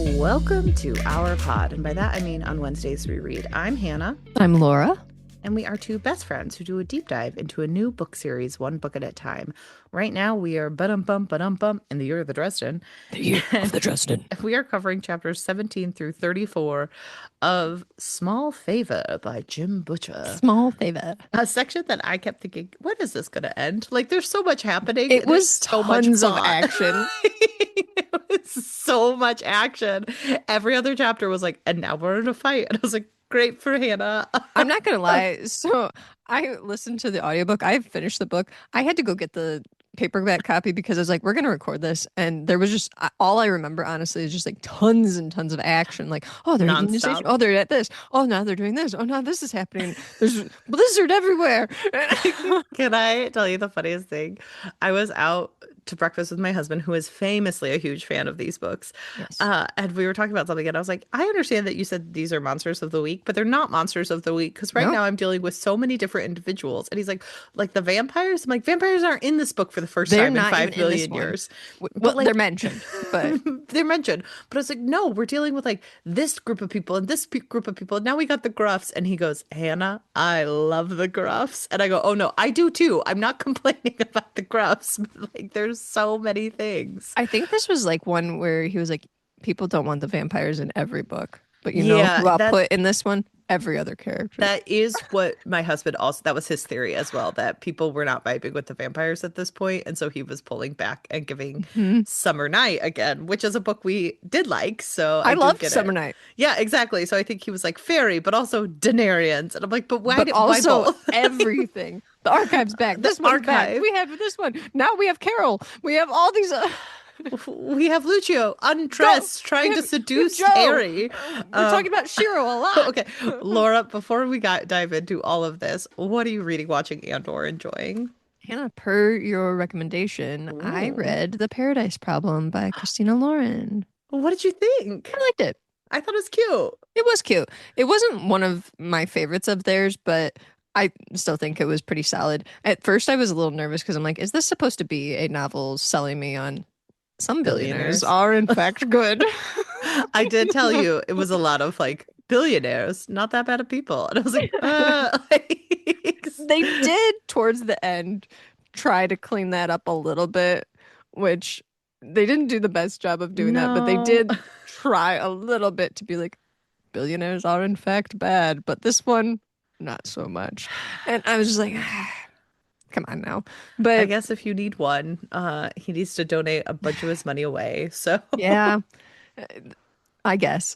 Welcome to our pod, and by that I mean on Wednesdays we read. I'm Hannah. I'm Laura. And we are two best friends who do a deep dive into a new book series, one book at a time. Right now we are ba-dum-bum in the year of the Dresden. The year of the Dresden. We are covering chapters 17 through 34 of Small Favor by Jim Butcher. Small Favor. A section that I kept thinking, when is this going to end? Like, there's so much happening. It was so tons much of action. It was so much action. Every other chapter was like, and now we're in a fight. And I was like, great for Hannah. I'm not going to lie. So I listened to the audiobook. I finished the book. I had to go get the paperback copy because I was like, we're going to record this. And there was just, all I remember, honestly, is just like tons and tons of action. Like, oh, they're eating this dish. Oh, they're at this. Oh, now they're doing this. Oh, now this is happening. There's blizzard everywhere. Can I tell you the funniest thing? I was out to breakfast with my husband, who is famously a huge fan of these books. Yes. And we were talking about something, and I was like, I understand that you said these are monsters of the week, but they're not monsters of the week because right now I'm dealing with so many different individuals. And he's like the vampires? I'm like, vampires aren't in this book for the first time in 5 million years. Well, like, they're mentioned, but they're mentioned. But I was like, no, we're dealing with like this group of people and this group of people. And now we got the Gruffs. And he goes, Hannah, I love the Gruffs. And I go, oh no, I do too. I'm not complaining about the Gruffs. But like, there's so many things. I think this was like one where he was like, people don't want the vampires in every book, but you know who I'll put in this one? Every other character. That is what my husband also, that was his theory as well, that people were not vibing with the vampires at this point. And so he was pulling back and giving Summer Night again, which is a book we did like. So I loved Summer Night. Yeah, exactly. So I think he was like fairy, but also Denarians. And I'm like, but why but also why both? Everything. The archive's back. This one's back. We have this one. Now we have Carol. We have all these. We have Lucio undressed, trying to seduce Harry. We're talking about Shiro a lot. Okay, Laura, before we dive into all of this, what are you reading, watching, and or enjoying? Hannah, per your recommendation, I read The Paradise Problem by Christina Lauren. What did you think? I liked it. I thought it was cute. It was cute. It wasn't one of my favorites of theirs, but I still think it was pretty solid. At first, I was a little nervous because I'm like, is this supposed to be a novel selling me on some billionaires are in fact good? I did tell you it was a lot of like billionaires, not that bad of people. And I was like, they did towards the end try to clean that up a little bit, which they didn't do the best job of doing that, but they did try a little bit to be like, billionaires are in fact bad, but this one, not so much. And I was just like, come on now. But I guess if you need one, he needs to donate a bunch of his money away. So yeah, I guess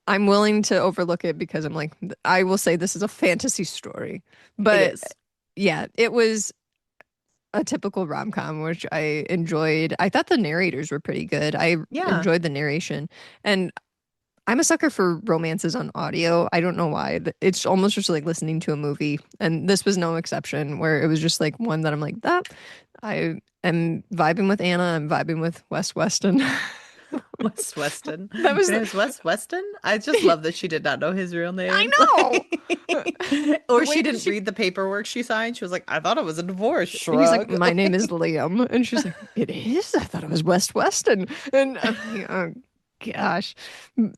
I'm willing to overlook it because I'm like, I will say this is a fantasy story, but yeah, it was a typical rom-com, which I enjoyed. I thought the narrators were pretty good. I enjoyed the narration, and I'm a sucker for romances on audio. I don't know why. It's almost just like listening to a movie. And this was no exception, where it was just like one that I'm like, I am vibing with Anna. I'm vibing with Wes Weston. Wes Weston. That was Wes Weston? I just love that she did not know his real name. I know. Or she didn't read the paperwork she signed. She was like, I thought it was a divorce. Shrug. He's like, my name is Liam. And she's like, it is? I thought it was Wes Weston. And oh, gosh.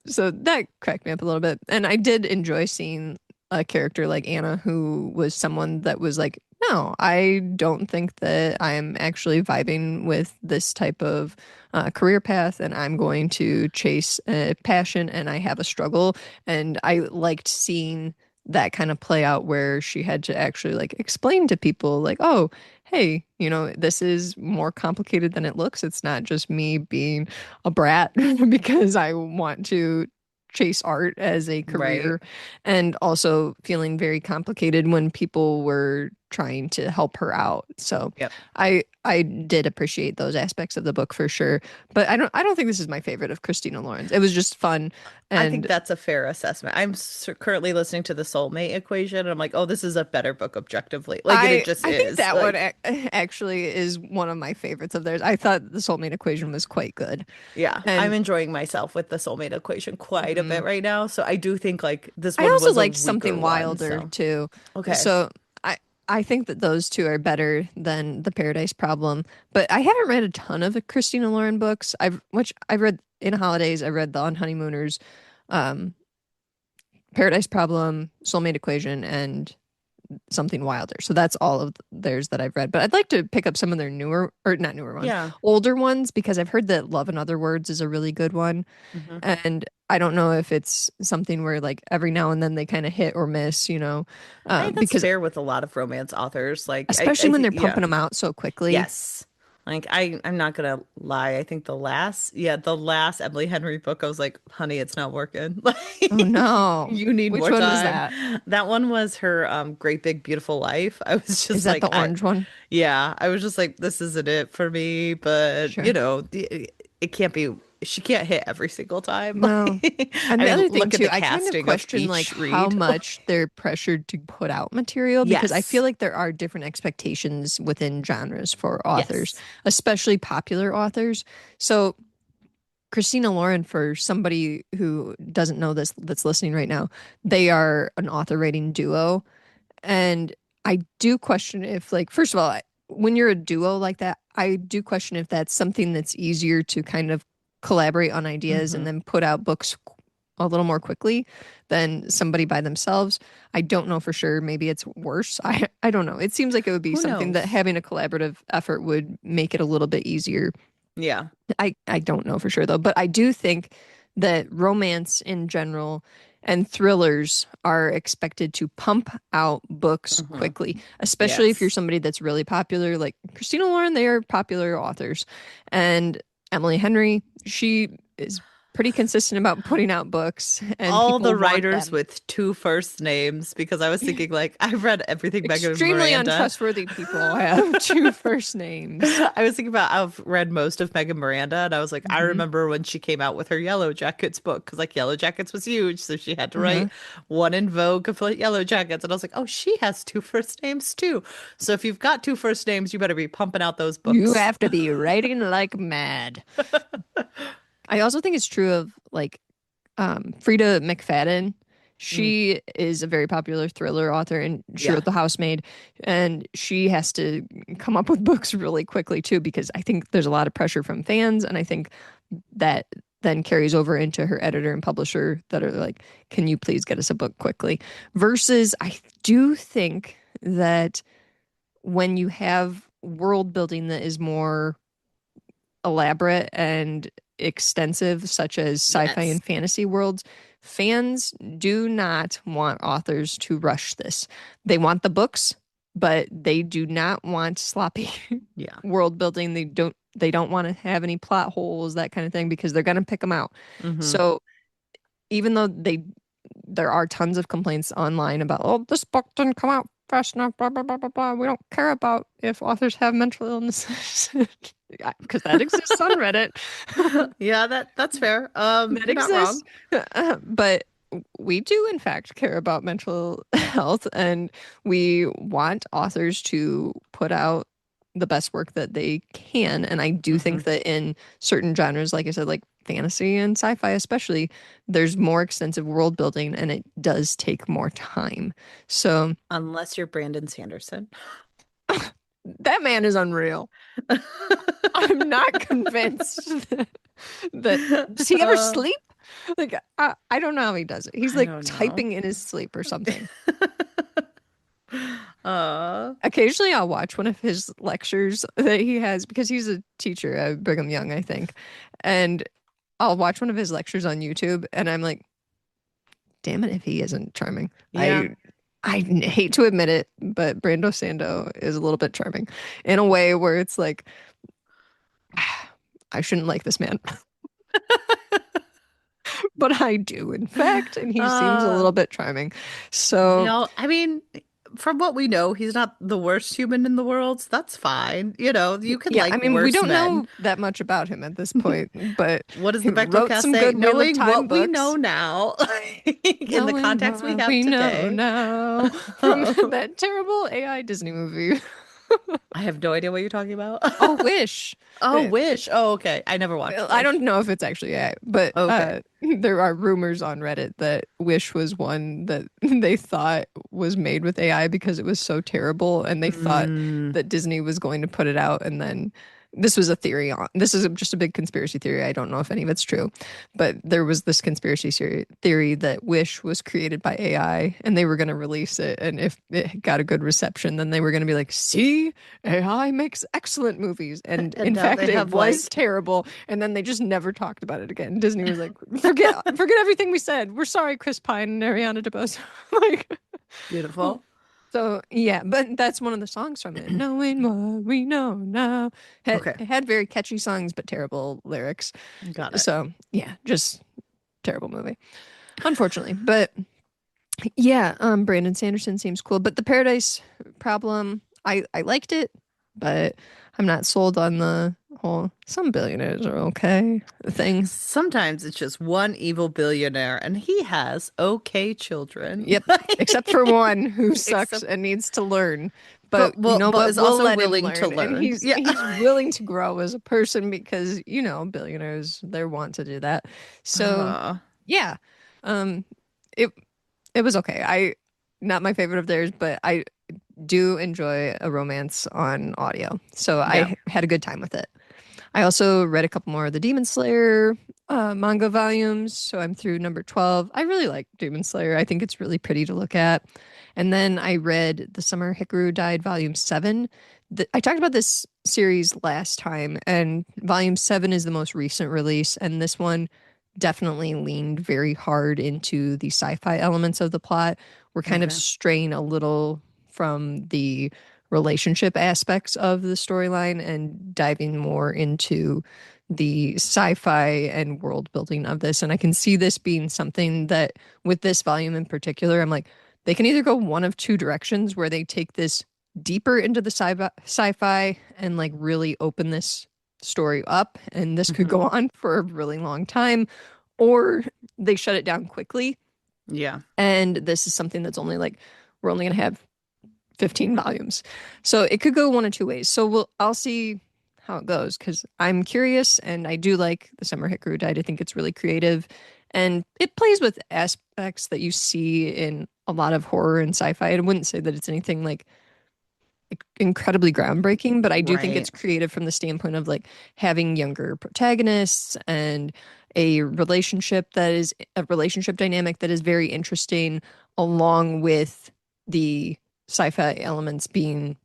So that cracked me up a little bit. And I did enjoy seeing a character like Anna, who was someone that was like, no, I don't think that I'm actually vibing with this type of career path, and I'm going to chase a passion, and I have a struggle. And I liked seeing that kind of play out where she had to actually like explain to people like, oh, hey, you know, this is more complicated than it looks. It's not just me being a brat because I want to chase art as a career, and also feeling very complicated when people were trying to help her out. So I did appreciate those aspects of the book for sure. But I don't think this is my favorite of Christina Lauren's. It was just fun. And I think that's a fair assessment. I'm currently listening to The Soulmate Equation, and I'm like, oh, this is a better book objectively. Like, it just is. I think that one actually is one of my favorites of theirs. I thought The Soulmate Equation was quite good. Yeah, and I'm enjoying myself with The Soulmate Equation quite a bit right now. So I do think like this one I also was liked Something Wilder too. Okay. So I think that those two are better than The Paradise Problem, but I haven't read a ton of the Christina Lauren books. I've read in holidays, I read The Unhoneymooners, um, Paradise Problem, Soulmate Equation, and Something Wilder. So that's all of theirs that I've read. But I'd like to pick up some of their newer, or not newer ones, Yeah. older ones, because I've heard that Love in Other Words is a really good one. Hmm. And I don't know if it's something where like every now and then they kind of hit or miss, I think that's because fair with a lot of romance authors. Like especially I when think they're yeah. pumping them out so quickly. Yes. Like I'm not gonna lie. I think the last Emily Henry book, I was like, honey, it's not working. Oh Like no. you need Which more one was time. that? That one was her Great Big Beautiful Life. I was Is just that like the orange one? I was just like, this isn't it for me, but Sure. it can't be she can't hit every single time. No. And I the mean, other thing look at too, the I kind of casting of question like each how read. much they're pressured to put out material because I feel Yes. like there are different expectations within genres for authors, Yes. especially popular authors. So Christina Lauren, for somebody who doesn't know this that's listening right now, they are an author rating duo. And I do question if, like, first of all, when you're a duo like that, I do question if that's something that's easier to kind of collaborate on ideas and Hmm. then put out books a little more quickly than somebody by themselves. I don't know for sure. Maybe it's worse. I don't know. It seems like it would be Who something that knows? having a collaborative effort would make it a little bit easier. Yeah. I don't know for sure though, but I do think that romance in general and thrillers are expected to pump out books Hmm. quickly, especially if you're Yes. somebody that's really popular, like Christina Lauren, they are popular authors. And Emily Henry, she is pretty consistent about putting out books and All people the want writers them. with two first names because I was thinking like I've read everything Megan Extremely Miranda. untrustworthy people have two first names. I was thinking about I've read most of Megan Miranda and I was like I Hmm. remember when she came out with her Yellow Jackets book because like Yellow Jackets was huge so she had to Uh-huh. write one in Vogue of like, Yellow Jackets and I was like oh she has two first names too. So if you've got two first names you better be pumping out those You books. have to be writing like mad. I also think it's true of like Frida McFadden. Mm, She is a very popular thriller author and she yeah. wrote The Housemaid. And she has to come up with books really quickly too, because I think there's a lot of pressure from fans. And I think that then carries over into her editor and publisher that are like, can you please get us a book quickly? Versus, I do think that when you have world building that is more elaborate and extensive, such as sci-fi Yes. and fantasy worlds, fans do not want authors to rush this. They want the books, but they do not want sloppy Yeah. world building. They don't want to have any plot holes, that kind of thing, because they're going to pick them out. Hmm. So even though there are tons of complaints online about, oh, this book didn't come out fast enough, blah, blah, blah, blah, blah. We don't care about if authors have mental illnesses. Because that exists on Reddit. Yeah, that's fair. That You're not exists. wrong. But we do, in fact, care about mental health, and we want authors to put out the best work that they can. And I do Hmm. think that in certain genres, like I said, like fantasy and sci-fi especially, there's more extensive world building and it does take more time. So Unless you're Brandon Sanderson. that man is unreal. I'm not convinced that does he ever Uh, sleep? Like I don't know how he does it. He's I like don't know. typing in his sleep or something. Uh, Occasionally I'll watch one of his lectures that he has because he's a teacher at Brigham Young, I think. And I'll watch one of his lectures on YouTube and I'm like, damn it if he isn't charming. yeah. I hate to admit it, but Brando Sando is a little bit charming in a way where it's like I shouldn't like this man. But I do, in fact, and he seems a Uh, little bit charming. So, I mean, from what we know, he's not the worst human in the world, so that's fine. You can yeah, I like mean, we worse don't men. know that much about him at this point, but What does he the Bechdel wrote cast some say? good Wheel of Knowing Time what we know books. now, in the Knowing context we what have we know today. now from that terrible AI Disney movie. I have no idea what you're talking about. Oh, Wish. Oh, Uh, Wish. Oh, okay. I never Well, watched I don't Wish. know if it's actually AI, but Okay. there are rumors on Reddit that Wish was one that they thought was made with AI because it was so terrible, and they thought Mm, that Disney was going to put it out, and then this was a theory on this is just a big conspiracy theory. I don't know if any of it's true, but there was this theory that Wish was created by AI and they were going to release it. And if it got a good reception, then they were going to be like, see, AI makes excellent movies. And And in now fact, they it have was like terrible. And then they just never talked about it again. Disney was like, forget everything we said. We're sorry, Chris Pine and Ariana DeBose. Like, beautiful. so yeah, but that's one of the songs from it. Knowing what we know now. Okay, It had very catchy songs, but terrible lyrics. got it. So yeah, just terrible movie, unfortunately. But yeah, Brandon Sanderson seems cool. But the Paradise Problem, I liked it, but I'm not sold on the whole some billionaires are okay thing. Sometimes it's just one evil billionaire and he has okay children. Yep, except for one who sucks Except, and needs to learn. But you know but what? is We'll also let him willing to learn, and learn. Yeah. he's willing to grow as a person because billionaires they want to do that. So Uh, yeah, um, it it was okay. I not my favorite of theirs, but I do enjoy a romance on audio, so yeah. I had a good time with it. I also read a couple more of the Demon Slayer manga volumes, so I'm through number 12. I really like Demon Slayer. I think it's really pretty to look at. And then I read The Summer Hikaru Died, Volume 7. I talked about this series last time, and Volume 7 is the most recent release, and this one definitely leaned very hard into the sci-fi elements of the plot. We're kind of Okay. straying a little from the relationship aspects of the storyline and diving more into the sci-fi and world building of this. And I can see this being something that, with this volume in particular, I'm like, they can either go one of two directions where they take this deeper into the sci-fi and like really open this story up, and this could Hmm. go on for a really long time, or they shut it down quickly. Yeah. And this is something that's only like, we're only going to have 15 volumes. So it could go one of two ways. So I'll see how it goes because I'm curious and I do like The Summer Hikaru Died. I think it's really creative and it plays with aspects that you see in a lot of horror and sci-fi. I wouldn't say that it's anything like incredibly groundbreaking, but I do think Right. it's creative from the standpoint of like having younger protagonists and a relationship dynamic that is very interesting, along with the sci-fi elements being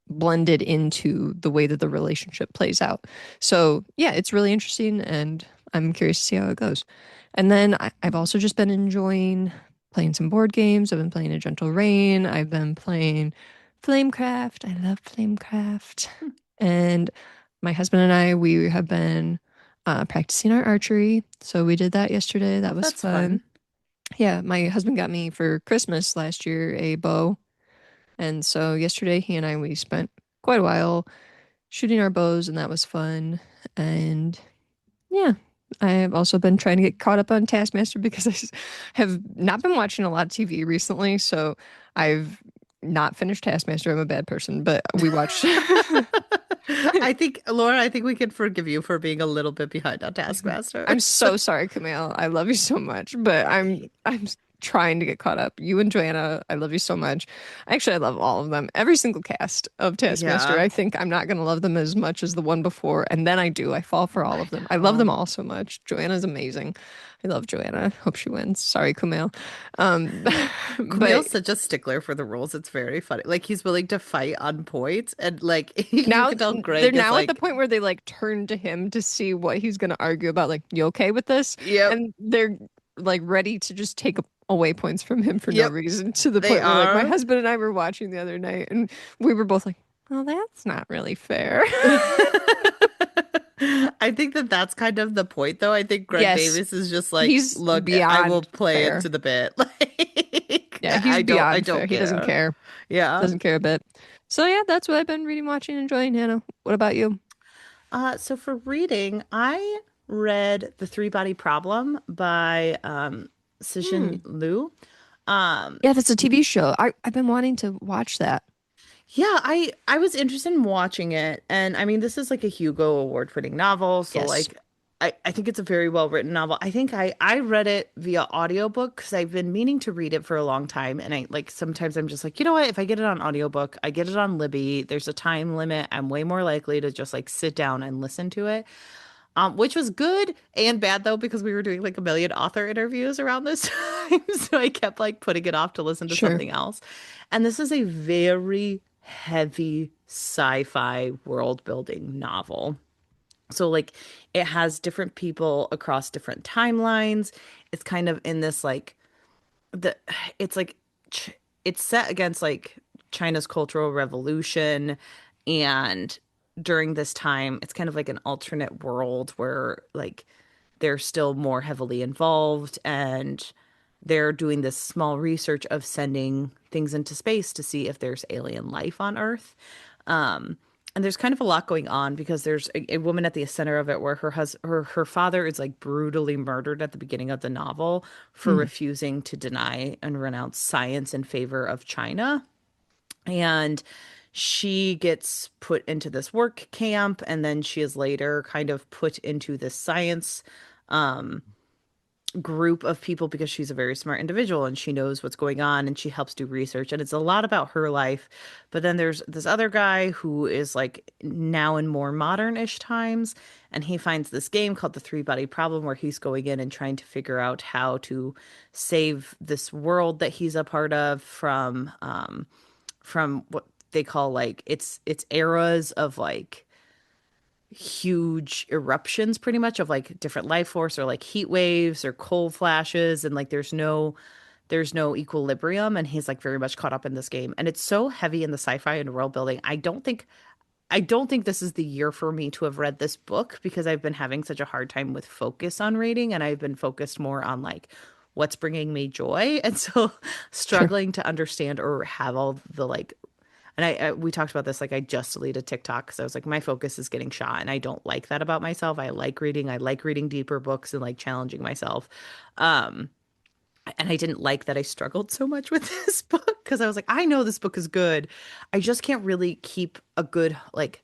blended into the way that the relationship plays out. So yeah, it's really interesting and I'm curious to see how it goes. And then I've also just been enjoying playing some board games. I've been playing A Gentle Rain. I've been playing Flamecraft. I love Flamecraft. And my husband and we have been practicing our archery. So we did that yesterday. Oh, That was that's fun. fun. Yeah, my husband got me for Christmas last year a bow. And so yesterday he and we spent quite a while shooting our bows, and that was fun. And yeah, I have also been trying to get caught up on Taskmaster because have not been watching a lot of TV recently. So I've not finished Taskmaster. I'm a bad person, but we watched. I think, Laura, I think we can forgive you for being a little bit behind on Taskmaster. I'm so sorry, Camille. I love you so much, but I'm trying to get caught up. You and Joanna, I love you so much. Actually, I love all of them. Every single cast of Taskmaster. Yeah. I think I'm not gonna love them as much as the one before, and then I do. I fall for all I of them. I love them know. all so much. Joanna's amazing. I love Joanna. Hope she wins. Sorry, Camille. Camille's But such a stickler for the rules. It's very funny. Like he's willing to fight on points, and like you now can tell they're Greg is now at the like, point where they like turn to him to see what he's going to argue about, like, you okay with this? "Yep, And they're like ready to just take away points from him for no yep, reason, to the they point where like my are." husband and I were watching the other night and we were both like, well, that's not really fair. I think that that's kind of the point, though. I think Greg Yes, Davis is just like, he's "Look, I will beyond play it fair. to the bit." Like, Yeah, he's I beyond fair. don't He doesn't care. care. Yeah. Doesn't care a bit. So yeah, that's what I've been reading, watching, enjoying, Hannah. What about you? So for reading, I read The Three Body Problem by Hmm. Cixin Liu. Um, Yeah, that's a TV show. I've been wanting to watch that. yeah, I was interested in watching it, and I mean, this is like a Hugo Award-winning novel, so Yes. like I think it's a very well written novel. I think I read it via audiobook because I've been meaning to read it for a long time. And I like sometimes I'm just like, you know what? If I get it on audiobook, I get it on Libby. There's a time limit. I'm way more likely to just like sit down and listen to it. Which was good and bad though, because we were doing like a million author interviews around this time. So I kept like putting it off to listen to Sure. something else. And this is a very heavy sci-fi world building novel. So like it has different people across different timelines. It's kind of in this like the it's like ch it's set against like China's Cultural Revolution, and during this time it's kind of like an alternate world where like they're still more heavily involved, and they're doing this small research of sending things into space to see if there's alien life on Earth. Um, and there's kind of a lot going on because there's a woman at the center of it where her father is like brutally murdered at the beginning of the novel for Mm. refusing to deny and renounce science in favor of China. And she gets put into this work camp, and then she is later kind of put into this science um group of people because she's a very smart individual and she knows what's going on and she helps do research, and it's a lot about her life. But then there's this other guy who is like now in more modern-ish times, and he finds this game called the Three Body Problem where he's going in and trying to figure out how to save this world that he's a part of from what they call like it's eras of like huge eruptions pretty much of like different life force or like heat waves or cold flashes, and like there's no equilibrium, and he's like very much caught up in this game, and it's so heavy in the sci-fi and world building. I don't think this is the year for me to have read this book because I've been having such a hard time with focus on reading, and I've been focused more on like what's bringing me joy, and so Sure. struggling to understand or have all the like. And we talked about this, like I just deleted TikTok because I was like, my focus is getting shot, and I don't like that about myself. I like reading. I like reading deeper books and like challenging myself. Um, and I didn't like that I struggled so much with this book because I was like, I know this book is good. I just can't really keep a good like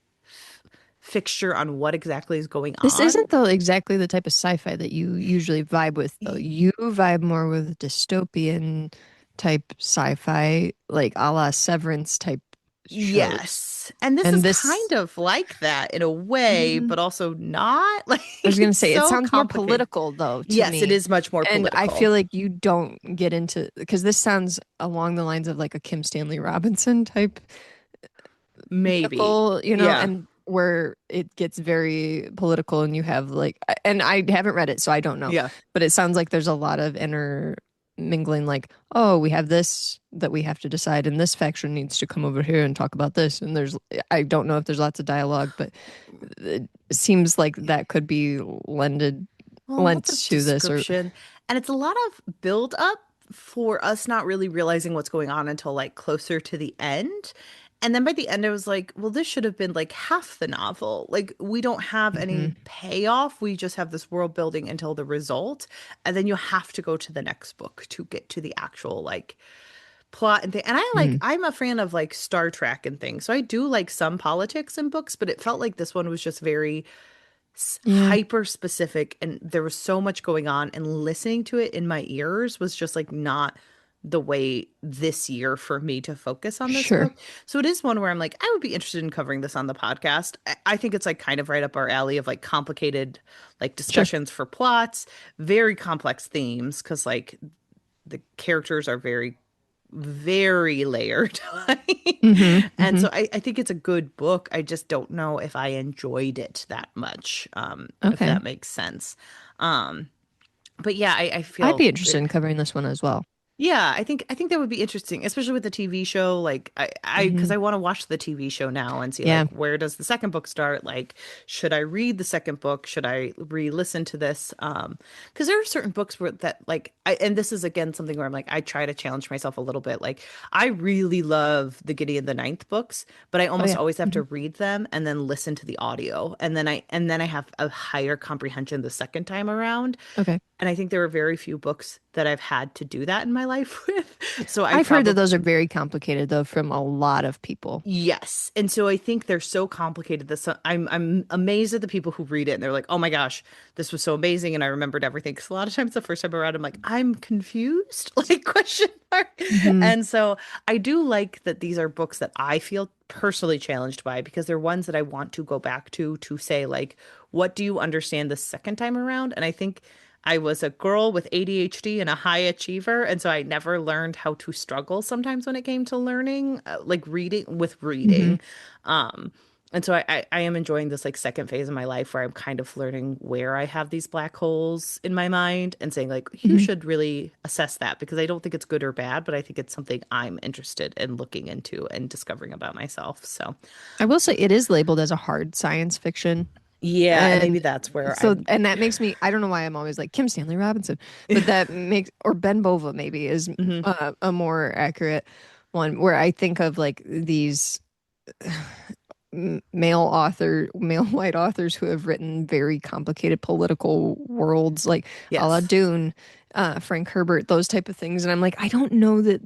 fixture on what exactly is going This on. isn't though exactly the type of sci-fi that you usually vibe with though. Y- You vibe more with dystopian type sci-fi, like a la Severance type shows. Yes. And this is And this, kind of like that in a way, mm, but also not. Like I was gonna it's say it so sounds more complicated. political though to Yes, it me. is much more And I political. feel like you don't get into because this sounds along the lines of like a Kim Stanley Robinson type Maybe. vehicle, Yeah. and where it gets very political and you have like, and I haven't read it, so I don't know, Yeah. but it sounds like there's a lot of intermingling, like, oh, we have this that we have to decide, and this faction needs to come over here and talk about this. And I don't know if there's lots of dialogue, but it seems like that could be Well, lent what's a to this, or description? And it's a lot of build up for us not really realizing what's going on until like closer to the end. And then by the end, I was like, well, this should have been like half the novel. Like, we don't have any Mhm. payoff. We just have this world building until the result. And then you have to go to the next book to get to the actual like plot and thing. And Mhm. I'm a fan of like Star Trek and things. So I do like some politics in books, but it felt like this one was just very Yeah, hyper specific, and there was so much going on, and listening to it in my ears was just like not the way this year for me to focus on this sure, book. So it is one where I'm like, I would be interested in covering this on the podcast. I think it's like kind of right up our alley of like complicated like sure. discussions for plots, very complex themes because like the characters are very layered. Hmm. And Hmm. so I think it's a good book. I just don't know if I enjoyed it that much, if Okay, that makes sense. Um, but yeah, I I'd feel be interested in covering this one as well. yeah, I think that would be interesting, especially with the TV show. Like because Hmm. I want to watch the TV show now and see Yeah, like where does the second book start? Like, should I read the second book? Should I re-listen to this? Because there are certain books where that like and this is again something where I'm like I try to challenge myself a little bit. Like I really love the Gideon the Ninth books, but I oh almost yeah. always have to Hmm. read them and then listen to the audio, and then I have a higher comprehension the second time around. Okay. And I think there are very few books that I've had to do that in my life with. So I I've heard that probably those are very complicated though from a lot of people. yes. And so I think they're so complicated that I'm amazed at the people who read it and they're like, "Oh my gosh, this was so amazing and I remembered everything." Because a lot of times the first time around I'm like, "I'm confused?" Like question mark. Hmm. And so I do like that these are books that I feel personally challenged by because they're ones that I want to go back to say like, "What do you understand the second time around?" And I think I was a girl with ADHD and a high achiever, and so I never learned how to struggle sometimes when it came to learning, like reading with Hmm. reading. Um, and so I am enjoying this like second phase of my life where I'm kind of learning where I have these black holes in my mind and saying like you Hmm. should really assess that because I don't think it's good or bad, but I think it's something I'm interested in looking into and discovering about myself. So I will say it is labeled as a hard science fiction. yeah, and maybe And that's where so, I'm. and that makes me, I don't know why I'm always like Kim Stanley Robinson, but that makes, or Ben Bova maybe is Mhm. a more accurate one where I think of like these male white authors who have written very complicated political worlds, like a la Yes, Dune, Frank Herbert, those type of things. And I'm like, I don't know that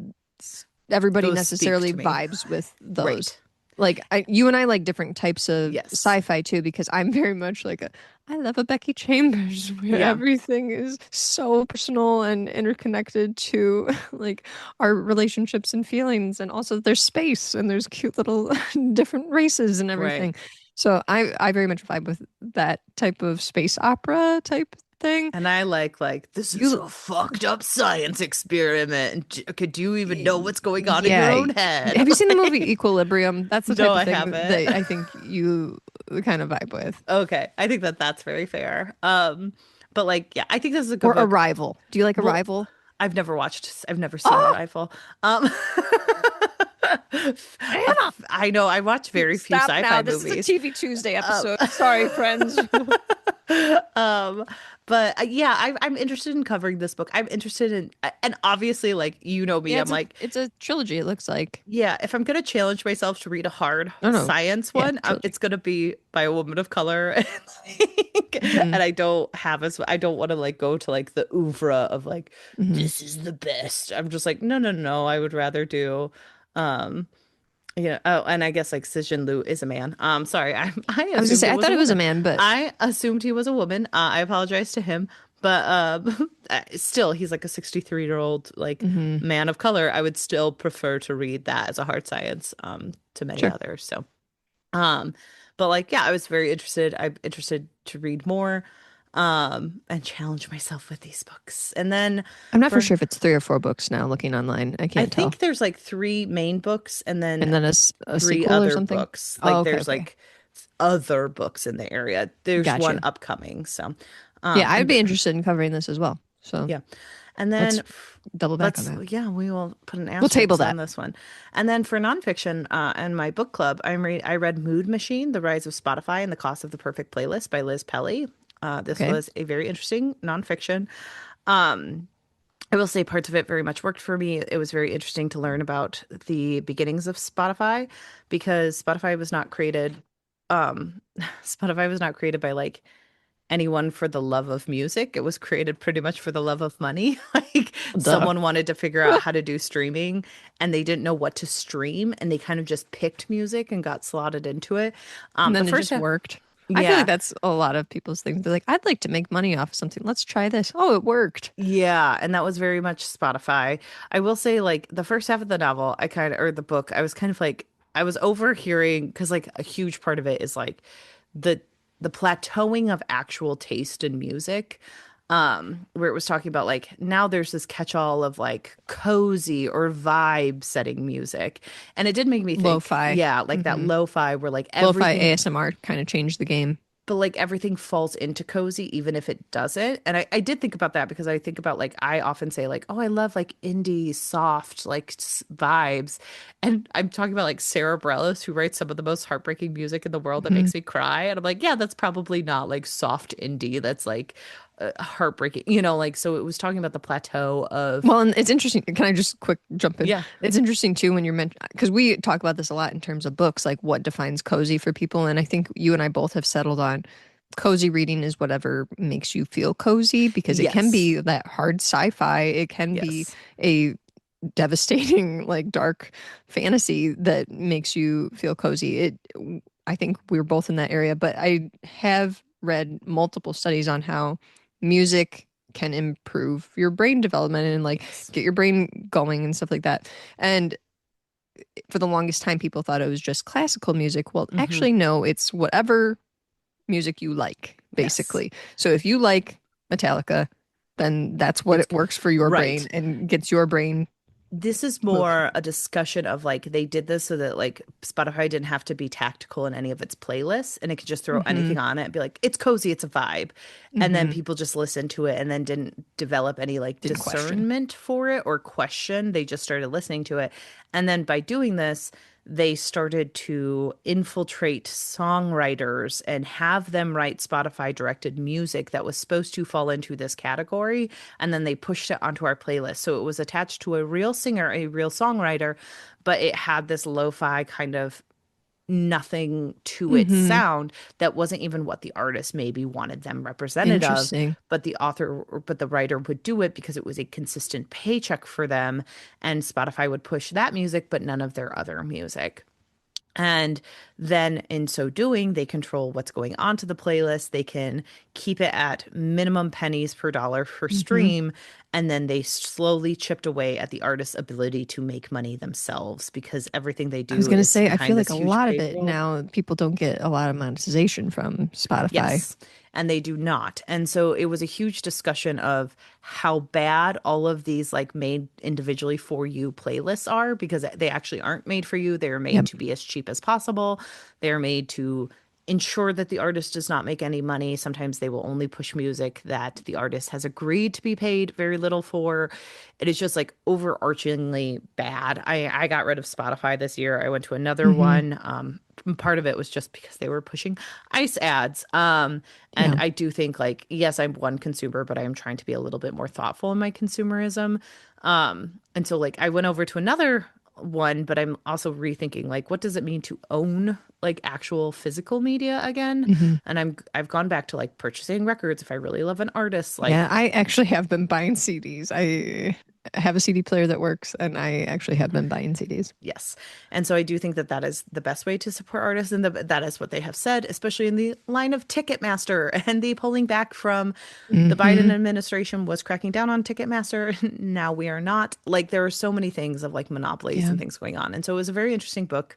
everybody those speak necessarily to me. vibes with those. Right. Like you and I like different types of Yes. sci-fi too, because I'm very much like I love a Becky Chambers where Yeah. everything is so personal and interconnected to like our relationships and feelings, and also there's space and there's cute little different races and Right. everything. So I very much vibe with that type of space opera type thing. And I like this is You a fucked up science experiment. And could you even know what's going on in your Yeah. own head? Have you seen the movie Like, Equilibrium? That's the no, type of I thing haven't. that I think you kind of vibe with. Okay, I think that that's very fair. But like, yeah, I think this is a Or good book. Arrival. Do you like Well, Arrival? I've never seen Oh, Arrival. Um, Anna! I know I watch very few Stop sci-fi now. This is a movies. TV Tuesday Um, episode. Sorry, friends. um, but yeah, I'm interested in covering this book. I'm interested in, and obviously, like you know me, Yeah, I'm like, it's a trilogy, it looks like. yeah, if I'm gonna challenge myself to read a hard No, no. science Yeah, one, trilogy. it's gonna be by a woman of color, and, Hmm. and I don't want to like go to like the oeuvre of like Hmm. this is the best. I'm just like, no, no, no. I would rather do, um, yeah. Oh, and I guess like Cixin Liu is a man. Sorry, I I was gonna assumed say, it I was thought a it was a woman. man, but I assumed he was a woman. I apologize to him, but still, he's like a 63-year-old like hmm. man of color. I would still prefer to read that as a hard science to many Sure. others. So um, but like yeah, I was very interested. I'm interested to read more and challenge myself with these books. And then I'm not for for sure if it's 3 or 4 books now, looking online. I I can't tell. think there's like three main books and then And then a three sequel or other something. books. Oh, Like okay, there's okay. like other books in the area. There's one Gotcha. upcoming. So, Yeah, I'd and be interested in covering this as well. So yeah. And then let's double back on let's that. yeah, we will put an We'll table asterisk on that. this one. And then for nonfiction, and my book club, I read Mood Machine: The Rise of Spotify and the Cost of the Perfect Playlist by Liz Pelly. This Okay. was a very interesting nonfiction. Um, I will say parts of it very much worked for me. It was very interesting to learn about the beginnings of Spotify because Spotify was not created Spotify was not created by like anyone for the love of music. It was created pretty much for the love of money. Like Duh. someone wanted to figure out how to do streaming and they didn't know what to stream and they kind of just picked music and got slotted into it. And The then it first just half, worked. I feel like yeah. that's a lot of people's things. They're like, I'd like to make money off of something. Let's try this. Oh, it worked. Yeah, and that was very much Spotify. I will say, like, the first half of the novel, I kind of, or the book, I was kind of like, I was overhearing, because, like, a huge part of it is, like, the the plateauing of actual taste in music, where it was talking about, like, now there's this catch-all of, like, cozy or vibe setting music. And it did make me think, Lo-fi. yeah, like that Hmm. lo-fi where, like, Lo-fi everything ASMR kind of changed the game. but like everything falls into cozy even if it doesn't and I did think about that because I think about like I often say like oh I love like indie soft like vibes and I'm talking about like Sarah Bareilles who writes some of the most heartbreaking music in the world that Hmm. makes me cry and I'm like yeah that's probably not like soft indie that's like heartbreaking like so it was talking about the plateau of Well, and it's interesting. Can I just quick jump in? yeah It's interesting too when you're meant because we talk about this a lot in terms of books, like what defines cozy for people. And I think you and I both have settled on cozy reading is whatever makes you feel cozy because it can Yes. be that hard sci-fi. It can be Yes. a devastating, like dark fantasy that makes you feel cozy. I think we're both in that area, but I have read multiple studies on how music can improve your brain development and like Yes. get your brain going and stuff like that. And for the longest time, people thought it was just classical music. Well, Hmm. actually, no, it's whatever music you like, Yes. basically. So if you like Metallica, then that's what It's it works for your brain right. and gets your brain This is moving. more a discussion of like they did this so that like Spotify didn't have to be tactical in any of its playlists and it could just throw Hmm. anything on it and be like, it's cozy, it's a vibe. And then Hmm. people just listened to it and then didn't develop any like Didn't question. discernment for it or question. They just started listening to it. And then by doing this, they started to infiltrate songwriters and have them write Spotify directed music that was supposed to fall into this category. And then they pushed it onto our playlist. So it was attached to a real singer, a real songwriter, but it had this lo-fi kind of nothing to its Hmm. sound that wasn't even what the artist maybe wanted them represented of, Interesting. but the author but the writer would do it because it was a consistent paycheck for them, and Spotify would push that music but none of their other music. And then in so doing, they control what's going onto the playlist. They can keep it at minimum pennies per dollar per Hmm. stream. And then they slowly chipped away at the artist's ability to make money themselves because everything they I was do gonna is say, I feel behind like this a huge lot of it paywall. now, people don't get a lot of monetization from Spotify. Yes, and they do not. And so it was a huge discussion of how bad all of these like made individually for you playlists are because they actually aren't made for you. They're made Yep. to be as cheap as possible. They're made to ensure that the artist does not make any money. Sometimes they will only push music that the artist has agreed to be paid very little for. It is just like overarchingly bad. I got rid of Spotify this year. I went to another Hmm. one. Part of it was just because they were pushing ice ads. And Yeah. I do think like, yes, I'm one consumer, but I am trying to be a little bit more thoughtful in my consumerism. And so like I went over to another one, but I'm also rethinking like what does it mean to own like actual physical media again? Hmm. And I've gone back to like purchasing records if I really love an artist, Yeah, like I actually have been buying CDs. I have a CD player that works, and I actually have been buying CDs. yes. And so I do think that that is the best way to support artists. And that is what they have said, especially in the line of Ticketmaster and the pulling back from the Biden Hmm. administration was cracking down on Ticketmaster. Now we are not. Like there are so many things of like monopolies Yeah. and things going on. And so it was a very interesting book.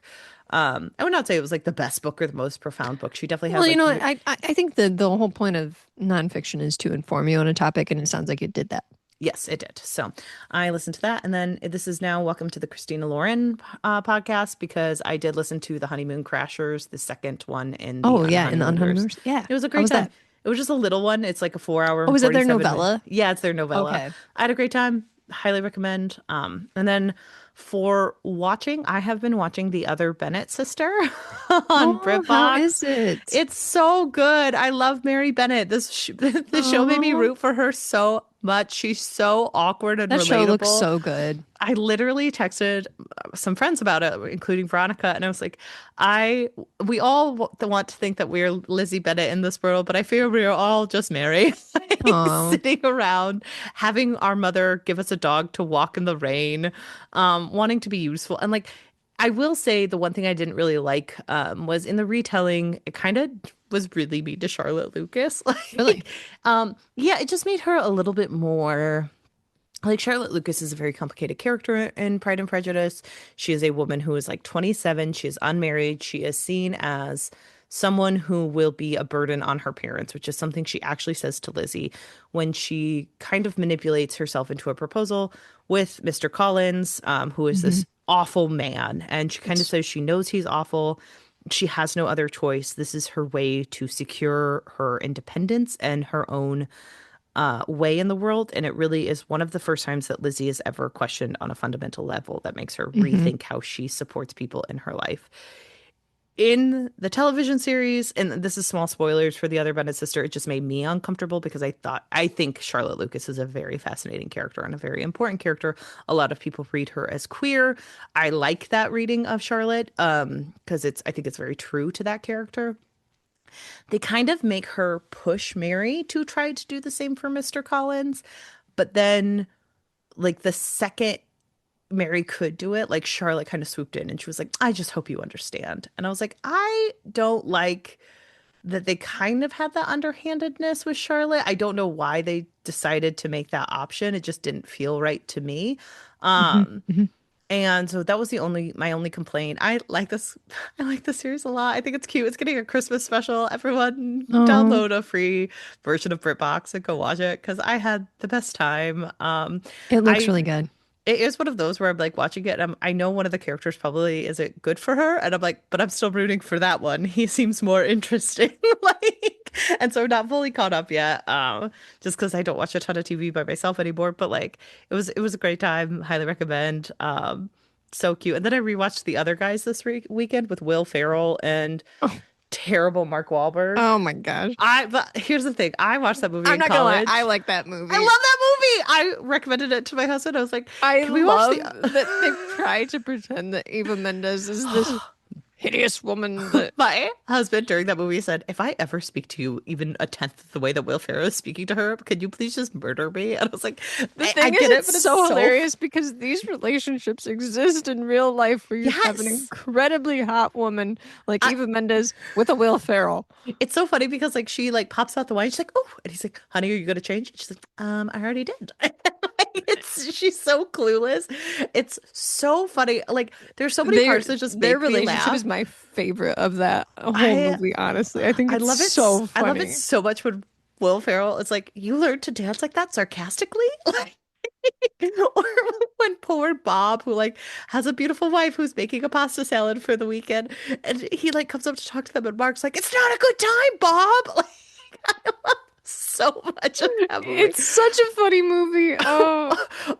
I would not say it was like the best book or the most profound book. She definitely Well, has you like, know, I think the whole point of nonfiction is to inform you on a topic, and it sounds like it did that. yes, it did. So I listened to that. And then this is now Welcome to the Christina Lauren podcast because I did listen to The Honeymoon Crashers, the second one in the Oh yeah, in the Unhoneymooners. Unhoneymooners. Yeah. It was a How great was time. that? It was just a little one. It's like a 4 hour Oh, and was that their 47 minute. novella? Yeah, it's their novella. Okay. I had a great time. Highly recommend. And then for watching, I have been watching The Other Bennett Sister on Oh, how BritBox. is it? It's so good. I love Mary Bennett. The show made me Oh, root for her so much. She's so awkward and that show looks relatable. so good. I literally texted some friends about it, including Veronica, and I was like, I we all want to think that we're Lizzie Bennett in this world, but I fear we are all just Mary, like, Oh. sitting around having our mother give us a dog to walk in the rain, wanting to be useful, and like. I will say the one thing I didn't really like was in the retelling, it kind of was really mean to Charlotte Lucas. Really? Yeah, it just made her a little bit more like Charlotte Lucas is a very complicated character in Pride and Prejudice. She is a woman who is like 27. She is unmarried. She is seen as someone who will be a burden on her parents, which is something she actually says to Lizzie when she kind of manipulates herself into a proposal with Mr. Collins, who is Hmm. this awful man. And she kind of It's says she knows he's awful. She has no other choice. This is her way to secure her independence and her own way in the world. And it really is one of the first times that Lizzie is ever questioned on a fundamental level that makes her hmm. rethink how she supports people in her life. In the television series, and this is small spoilers for the other Bennett sister, it just made me uncomfortable because I think Charlotte Lucas is a very fascinating character and a very important character. A lot of people read her as queer. I like that reading of Charlotte, because I think it's very true to that character. They kind of make her push Mary to try to do the same for Mr. Collins, but then like the second Mary could do it, like Charlotte kind of swooped in and she was like, I just hope you understand. And I was like, I don't like that they kind of had that underhandedness with Charlotte. I don't know why they decided to make that option. It just didn't feel right to me. Mhm, Um, mhm. and so that was the only my only complaint. I like this I like the series a lot. I think it's cute. It's getting a Christmas special. Everyone Oh, download a free version of BritBox and go watch it because I had the best time. it looks I really good. it is one of those where I'm like watching it. And I know one of the characters probably isn't good for her, and I'm like, but I'm still rooting for that one. He seems more interesting, like, and so I'm not fully caught up yet. Just because I don't watch a ton of TV by myself anymore. But like, it was a great time. Highly recommend. So cute. And then I rewatched The Other Guys this weekend with Will Ferrell and Oh, terrible Mark Wahlberg. oh my gosh. But here's the thing. I watched that movie I'm in not gonna lie, I college. like that I movie. love that movie. I recommended it to my husband. I was like, I "Can we watch love the?" that they try to pretend that Eva Mendes is this hideous woman that My husband during that movie said, "If I ever speak to you even a tenth of the way that Will Ferrell is speaking to her, could you please just murder me?" And I was like, the I thing is, get it, it's but it's so so hilarious because these relationships exist in real life where you have an yes. incredibly hot woman like I, Eva Mendes with a Will Ferrell. it's so funny because like she like pops out the wine. She's like, "Oh," and he's like, "Honey, are you gonna change?" And she's like, I already did." It's she's so clueless. It's so funny. Like there's so many Their parts that just their make me relationship laugh. is my favorite of that whole I movie, honestly. I think I it's love it. so I love it funny. so much when Will Ferrell is like, "You learned to dance like that sarcastically?" Like, or when poor Bob, who like has a beautiful wife who's making a pasta salad for the weekend, and he like comes up to talk to them, and Mark's like, "It's not a good time, Bob." Like, I love so much of that movie. It's such a funny movie. Oh.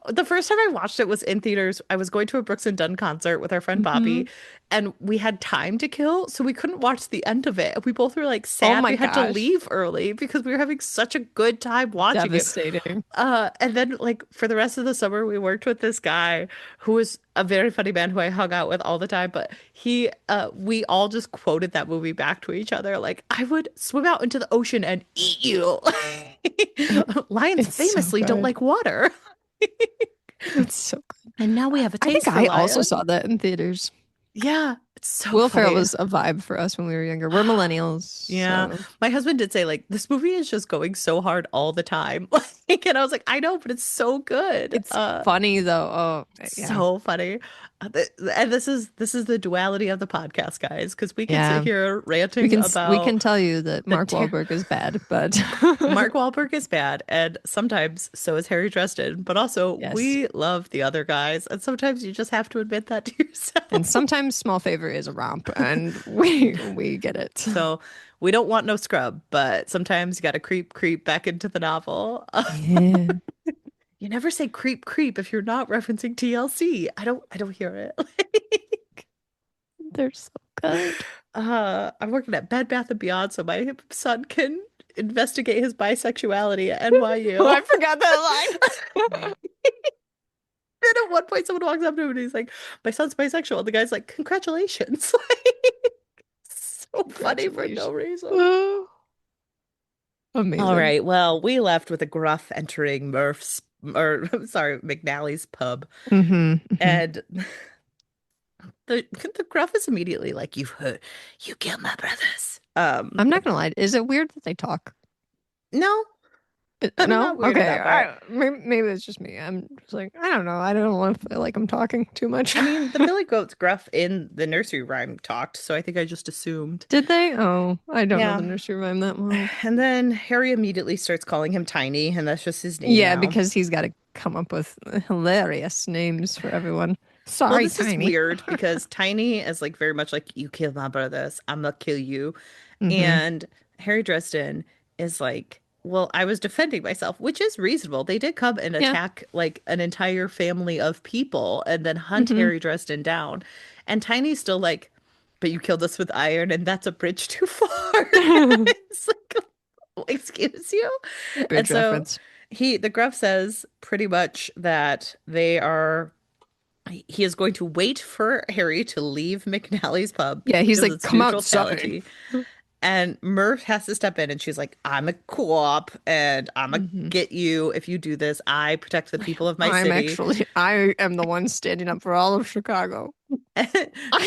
The first time I watched it was in theaters. I was going to a Brooks and Dunn concert with our friend Hmm. Bobby, and we had time to kill, so we couldn't watch the end of it. We both were like Oh sad my we had to gosh. leave early because we were having such a good time watching it. Devastating. And then like for the rest of the summer, we worked with this guy who was a very funny man who I hung out with all the time. But we all just quoted that movie back to each other. Like, I would swim out into the ocean and eat you. It, Lions it's so famously don't good. like water. It's so good. And now we have a I think taste for I also lions. saw that in theaters. Yeah, it's so Will Ferrell funny. was a vibe for us when we were younger. We're millennials, Yeah, so my husband did say like this movie is just going so hard all the time. Like, and I was like, I know, but it's so good. it's funny though. Oh, yeah. So funny. And this is the duality of the podcast, guys, because we can sit Yeah. here We ranting can we about can tell you that the Mark Wahlberg is bad, but Mark Wahlberg is bad, and sometimes so is Harry Dresden, but also yes. we love the other guys, and sometimes you just have to admit that to And yourself. sometimes small favor is a romp, and we get it. So we don't want no scrub, but sometimes you got to creep back into the novel. Yeah. You never say creep if you're not referencing TLC. I don't hear it. They're so good. I'm working at Bed Bath and Beyond so my son can investigate his bisexuality at Oh, I NYU. forgot that line. And at one point, someone walks up to him and he's like, "My son's bisexual." And the guy's like, "Congratulations!" So funny for no Congratulations. reason. Oh, All amazing. right. Well, we left with a gruff entering Murph's, or I'm sorry, McNally's pub, Hmm. Hmm. and the gruff is immediately like, you killed my brothers." I'm not gonna lie. Is it weird that they talk? No, I'm No? not weird at Okay. that part. Maybe it's just me. I'm just like, I don't know. I don't want to feel like I'm talking too much. I mean, the Billy Goat's gruff in the nursery rhyme talked, so I think I just assumed. Did they? Oh, I don't know the Yeah. nursery rhyme that well. And then Harry immediately starts calling him Tiny, and that's just his name Yeah, now. because he's got to come up with hilarious names for everyone. Well, Sorry, this is Tiny. weird because Tiny is like very much like, "You killed my brothers, I'm gonna kill you." Hmm. And Harry Dresden is like, "Well, I was defending myself," which is reasonable. They did come and Yeah. attack like an entire family of people and then hunt Hmm. Harry Dresden down. And Tiny's still like, "But you killed us with iron, and that's a bridge too far." It's like, excuse you? And Bridge so reference. the Gruff says pretty much that he is going to wait for Harry to leave McNally's pub Yeah, he's because like, it's come neutral outside. strategy. And Murph has to step in and she's like, I'm a co-op and I'm gonna Hmm. get you if you do this. I protect the people of my city. I am the one standing up for all of Chicago. I'm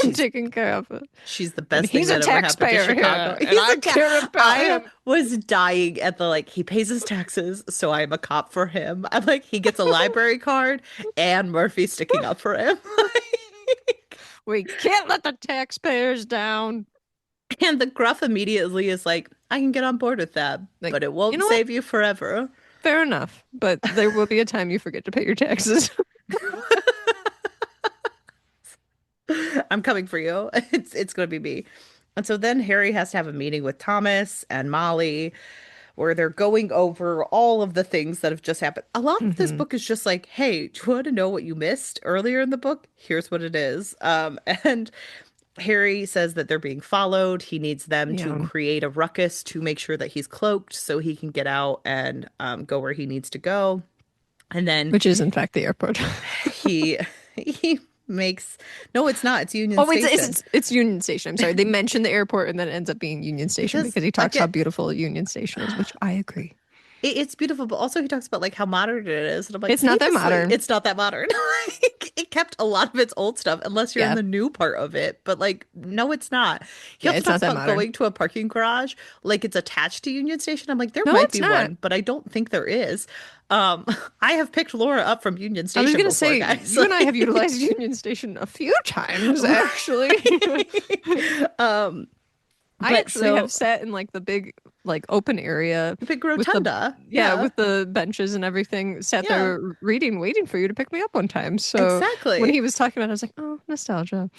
She's taking care of it. she's the And best thing he's a that ever happened to taxpayer Chicago. here, and He's I a cat. care about I him. was dying at the like he pays his taxes, so I'm a cop for him. I'm like he gets a library card and Murphy's sticking up for him. We can't let the taxpayers down. And the gruff immediately is like, I can get on board with that, Like, but it you won't know what? save you forever. Fair enough. But there will be a time you forget to pay your taxes. I'm coming for you. It's going to be me. And so then Harry has to have a meeting with Thomas and Molly where they're going over all of the things that have just happened. A lot of this Hmm. book is just like, hey, do you want to know what you missed earlier in the book? Here's what it is. And Harry says that they're being followed. He needs them to Yeah. create a ruckus to make sure that he's cloaked so he can get out and go where he needs to go. And then Which is in fact the airport. he he makes no, it's not. It's Union Oh, Station. it's Union Station. I'm sorry. They mention the airport and then it ends up being Union Station Because because he talks how again, beautiful Union Station is, which I agree. it's beautiful, but also he talks about like how modern it is, and I'm like, It's not that famously, modern. it's not that modern. Like, it kept a lot of its old stuff, unless you're in Yeah. the new part of it. But like, no, it's not. He Yeah, also it's not talks that about modern. going to a parking garage, like it's attached to Union Station. I'm like, there No, might it's be not. one, but I don't think there is. I have picked Laura up from Union I was Station gonna before, say guys. you and I have utilized Union Station a few times actually. Right. I But actually have so sat in like the big like open area the big with the rotunda, yeah, yeah, with the benches and everything, sat yeah, there reading, waiting for you to pick me up one time. So when exactly. he was talking about it, I was like, oh, nostalgia.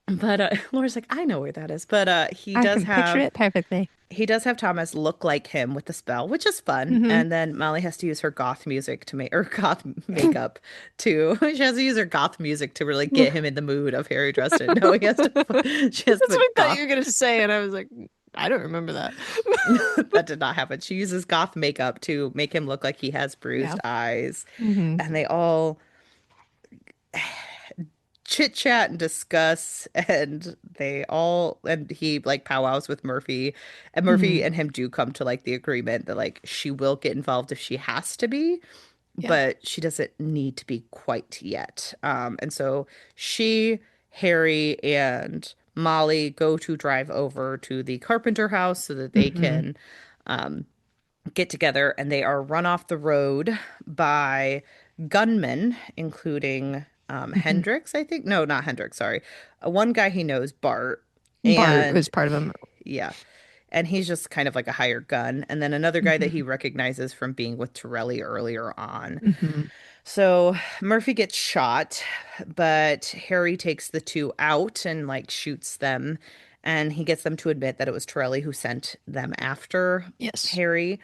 But Laura's like, I know where that is. But I can picture it perfectly. he does have Thomas look like him with the spell, which is fun. Hmm. And then Molly has to use her goth music to make or goth makeup to she has to use her goth music to really get him in the mood of Harry Dresden. No, he has to That's she has what the I thought goth you were gonna say, and I was like, I don't remember that. that did not happen. She uses goth makeup to make him look like he has Yeah. bruised eyes. Hmm. And they all chit chat and discuss and he like powwows with Murphy and Murphy Hmm. and him do come to like the agreement that like she will get involved if she has to be, Yeah. but she doesn't need to be quite yet. And so she, Harry, and Molly go to drive over to the Carpenter house so that they Hmm. can um get together, and they are run off the road by gunmen, including Hmm. Hendrix, I think. No, not Hendrix, sorry. One guy he knows, Bart. Bart And was part of him. yeah, and he's just kind of like a hired gun. And then another guy that he Hmm. recognizes from being with Torelli earlier on. Hmm. So Murphy gets shot, but Harry takes the two out and like shoots them. And he gets them to admit that it was Torelli who sent them after Yes. Harry.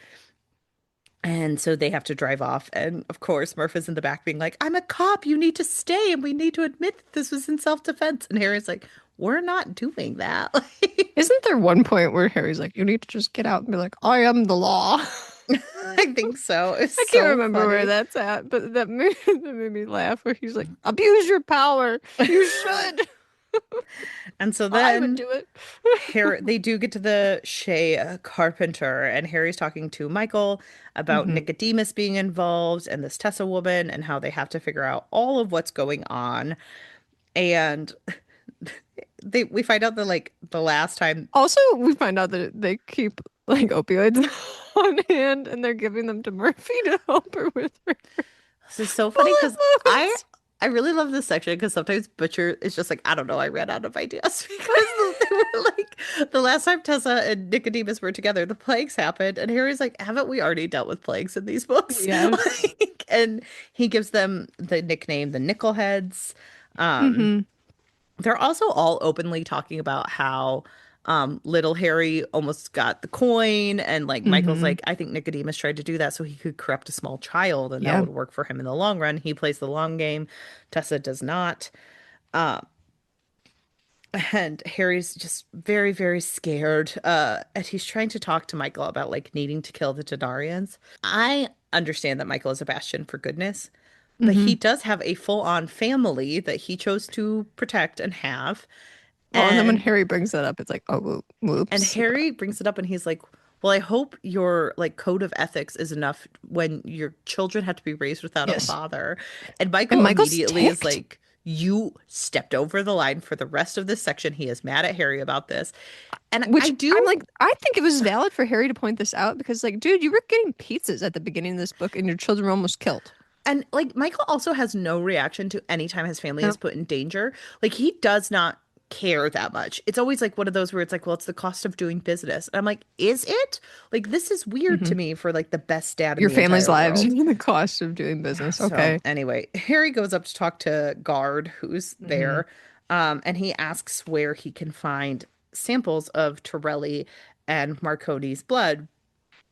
And so they have to drive off. And of course, Murph is in the back being like, I'm a cop. You need to stay. And we need to admit that this was in self-defense. And Harry's like, we're not doing that. Isn't there one point where Harry's like, you need to just get out and be like, I am the law? I think so. It's I can't so remember where funny. that's at, but that made me laugh where he's like, abuse your power. You should. And so I would then do it. Harry, they do get to the Shea Carpenter, and Harry's talking to Michael about Hmm. Nicodemus being involved and this Tessa woman and how they have to figure out all of what's going on. And we find out that like the last time Also, we find out that they keep like opioids on hand and they're giving them to Murphy to help her with her this is so funny bullet because I wounds. I really love this section because sometimes Butcher is just like, I don't know, I ran out of ideas because they were like the last time Tessa and Nicodemus were together, the plagues happened, and Harry's like, haven't we already dealt with plagues in these books? Yes. Like, and he gives them the nickname the Nickelheads. Um, Hmm. they're also all openly talking about how little Harry almost got the coin, and like Michael's Hmm. like, I think Nicodemus tried to do that so he could corrupt a small child and that Yeah. would work for him in the long run. He plays the long game. Tessa does not. Uh, and Harry's just very, very scared. And he's trying to talk to Michael about like needing to kill the Donarians. I understand that Michael is a bastion for goodness, but he Hmm. does have a full-on family that he chose to protect and have. Well, and then when And Harry brings that up, it's like, oh, and whoops. Harry brings it up and he's like, "Well, I hope your like code of ethics is enough when your children have to be raised without a Yes. father." And And Michael Michael's immediately is ticked, like, "You stepped over the line for the rest of this section." He is mad at Harry about this. And I which I'm do like, I think it was valid for Harry to point this out because, like, dude, you were getting pizzas at the beginning of this book and your children were almost killed. and like Michael also has no reaction to any time his family No. is put in danger. Like he does not care that much. It's always like one of those where it's like, well, it's the cost of doing business. And I'm like, is it? Like this is weird to Hmm. me for like the best dad in Your the family's entire lives world. and the cost of doing business. So Okay. anyway, Harry goes up to talk to Guard, who's Hmm. there, and he asks where he can find samples of Torelli and Marconi's blood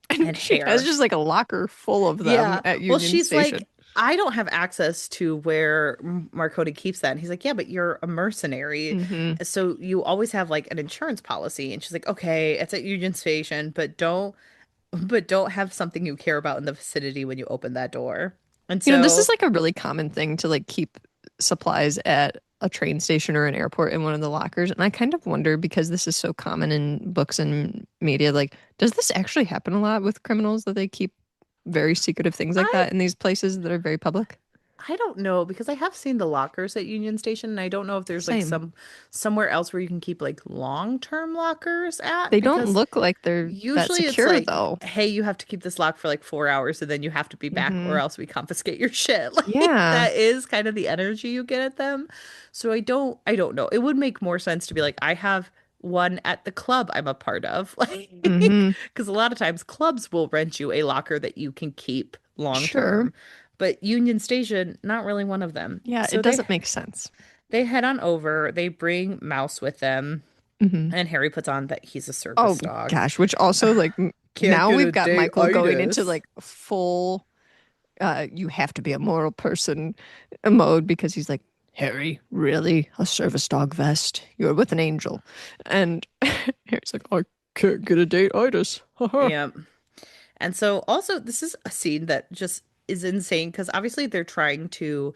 And and she has hair. just like a locker full of them Yeah. at Well, Union she's Station. like, I don't have access to where Marconi keeps that. And he's like, yeah, but you're a mercenary. Hmm. So you always have like an insurance policy. And she's like, okay, it's at Union Station, but don't have something you care about in the vicinity when you open that door. And You know, this is so like a really common thing to like keep supplies at a train station or an airport in one of the lockers. And I kind of wonder because this is so common in books and media, like, does this actually happen a lot with criminals that they keep very secretive things like I that in these places that are very public? I don't know because I have seen the lockers at Union Station and I don't know if there's like Same. somewhere else where you can keep like long-term lockers at They don't because look like they're that usually it's secure like, though. hey, you have to keep this locked for like 4 hours and then you have to be back or Hmm. else we confiscate your shit. Like Yeah. that is kind of the energy you get at them. So I don't know. It would make more sense to be like, I have one at the club I'm a part of. Like, Hmm. because a lot of times clubs will rent you a locker that you can keep long Sure. term. But Union Station, not really one of them. Yeah, So it they doesn't make sense. they head on over, they bring Mouse with them, Hmm. and Harry puts on that he's a Oh service dog. gosh, which also like Can't now get we've a got day Michael going into itis. like full you have to be a moral person mode because he's like, Harry, really? A service dog vest? You're with an angel. And Harry's like, I can't get a date itis. Haha. Yeah. And so also this is a scene that just is insane because obviously they're trying to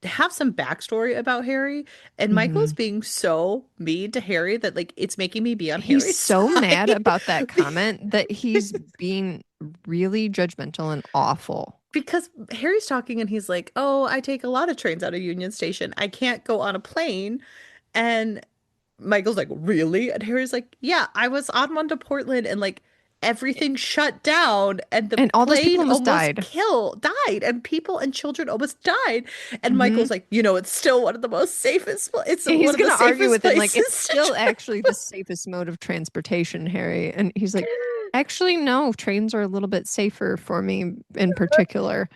have some backstory about Harry, and Michael's Hmm. being so mean to Harry that like it's making me be on He's Harry's so mad side. about that comment that he's being really judgmental and awful. Because Harry's talking and he's like, "Oh, I take a lot of trains out of Union Station. I can't go on a plane." And Michael's like, "Really?" And Harry's like, "Yeah, I was on one to Portland and like everything shut down and the And all those people plane almost almost died. died and people and children almost died." And Hmm. Michael's like, "It's still one of the most safest it's And he's one of the gonna argue safest with him like it's places to still actually the safest mode of transportation, Harry. And he's like, actually, no, trains are a little bit safer for me in particular.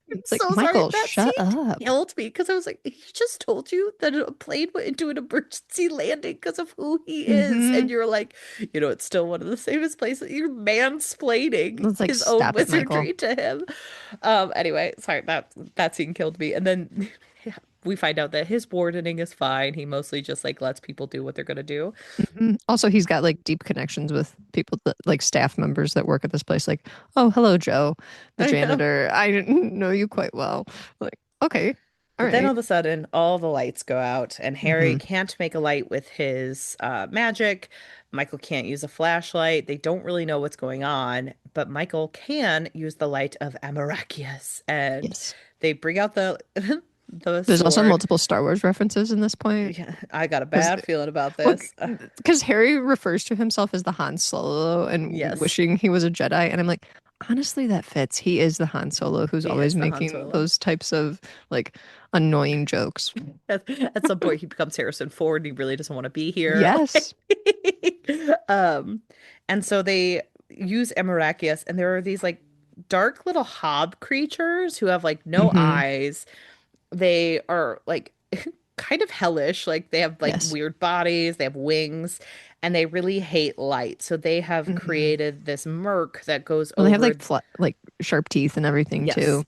It's like, so sorry. Michael, That shut scene up. killed me because I was like, he just told you that a plane went into an emergency landing because of who he is. Hmm. And you're like, it's still one of the safest places. You're mansplaining It's like, his own stop it, Michael. wizardry to him. Anyway, sorry, that scene killed me. And then we find out that his wardening is fine. He mostly just like lets people do what they're gonna do. Mhm. Also, he's got like deep connections with people that like staff members that work at this place. Like, oh, hello, Joe, the I know. janitor. I didn't know you quite well. Like, okay, all But then all right. of a sudden, all the lights go out, and Harry Hmm. can't make a light with his magic. Michael can't use a flashlight. They don't really know what's going on, but Michael can use the light of Amarachius, and Yes. they bring out the the There's also sword. multiple Star Wars references in this point. Yeah, I got a Because bad feeling about well, this. because Harry refers to himself as the Han Solo and Yes, wishing he was a Jedi, and I'm like, honestly, that fits. He is the Han Solo who's he always is the Han making Solo. those types of like annoying jokes. At some point, he becomes Harrison Ford, and he really doesn't want to be here. Yes. Um, and so they use Amarachius, and there are these like dark little hob creatures who have like no Hmm. eyes. They are like kind of hellish, like they have like Yes. weird bodies, they have wings, and they really hate light. So they have Hmm. created this murk that goes Well, they have over. like like sharp teeth and everything too. Yes.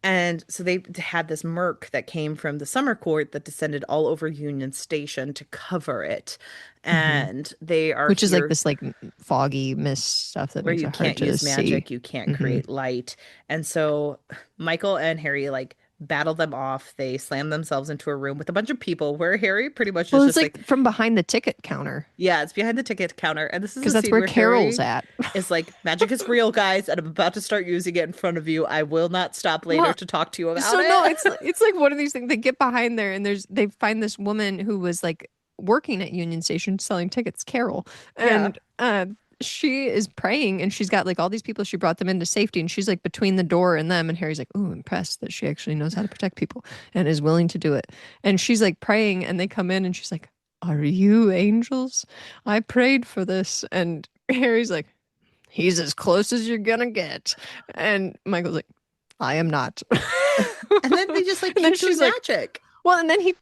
And so they had this murk that came from the summer court that descended all over Union Station to cover it. Hmm. And they are Which is like here this like foggy mist stuff that where makes you it hard can't to use see. magic, you can't Hmm. create light. And so Michael and Harry like battle them off. They slam themselves into a room with a bunch of people where Harry pretty much Well, is it's just like, like from behind the ticket counter yeah, it's behind the ticket counter. And this is because the that's scene where where Carol's Harry at. is like, magic is real, guys, and I'm about to start using it in front of you. I will not stop later Well, to talk to you about so no, it. it's like one of these things. They get behind there, and they find this woman who was like working at Union Station selling tickets, Carol, Yeah. and she is praying, and she's got like all these people. She brought them into safety, and she's like between the door and them. And Harry's like, "Ooh, impressed that she actually knows how to protect people and is willing to do it." And she's like praying, and they come in, and she's like, "Are you angels? I prayed for this." And Harry's like, "He's as close as you're gonna get," and Michael's like, "I am not." And then they just like And then keep doing she's like, magic. well, and then he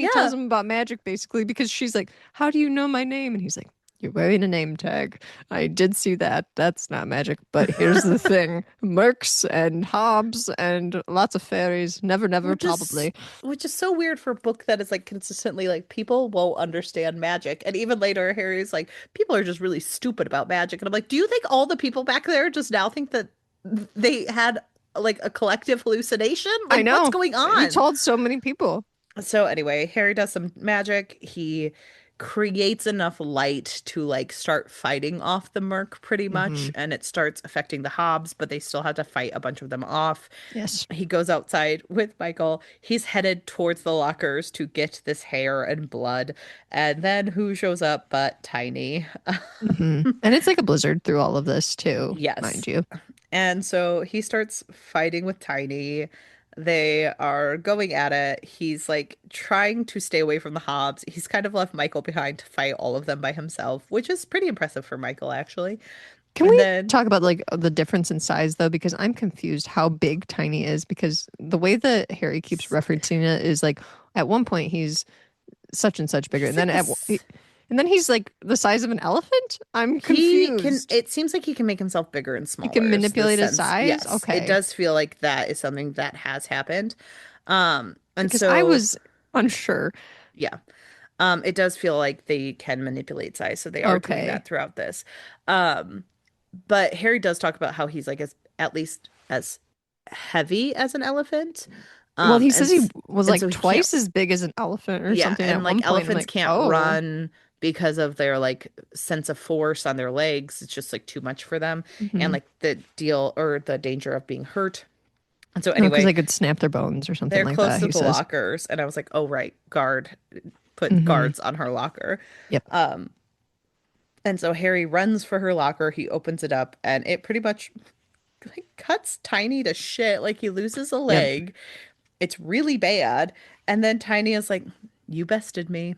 tells Yeah. him about magic basically because she's like, "How do you know my name?" And he's like, "You're wearing a name tag. I did see that. That's not magic. But here's the thing: Mercs and Hobbs and lots of fairies. Never, never, Which is probably." which is so weird for a book that is like consistently like people won't understand magic. And even later Harry's like, people are just really stupid about magic. And I'm like, do you think all the people back there just now think that they had like a collective hallucination? I Like what's know. going He on? told so many people. So anyway, Harry does some magic. He creates enough light to like start fighting off the Merc pretty much, Hmm. and it starts affecting the Hobbs, but they still have to fight a bunch of them off. Yes. He goes outside with Michael. He's headed towards the lockers to get this hair and blood. And then who shows up but Tiny? And it's like a blizzard through all of this too, mind Yes. you. And so he starts fighting with Tiny. They are going at it. He's like trying to stay away from the Hobbs. He's kind of left Michael behind to fight all of them by himself, which is pretty impressive for Michael, actually. Can And we then, talk about like the difference in size though? Because I'm confused how big Tiny is because the way that Harry keeps referencing it is like at one point he's such and such bigger, he's and then like this. and then he's like the size of an elephant. I'm He can, confused. it seems like he can make himself bigger and He can smaller, is the manipulate his sense. size. Yes, it Okay, does feel like that is something that has happened. And because I so, was unsure. yeah. It does feel like they can manipulate size, so they are doing Okay. that throughout this. Um, but Harry does talk about how he's like as at least as heavy as an elephant. Well, he And says he was and so like he can't, twice as big as an elephant or yeah, something and at like one point. I'm elephants like, can't oh. run because of their like sense of force on their legs. It's just like too much for them, and Hmm. like the deal or the danger of being hurt. And so No, because anyway, they could snap their bones or something they're like close that. to He the says. lockers, and I was like, oh right, guard, put Hmm. guards on her locker. Yep. Um, And so Harry runs for her locker. He opens it up, and it pretty much like cuts Tiny to shit. Like he loses a Yep. leg. It's really bad. And then Tiny is like, "You bested me.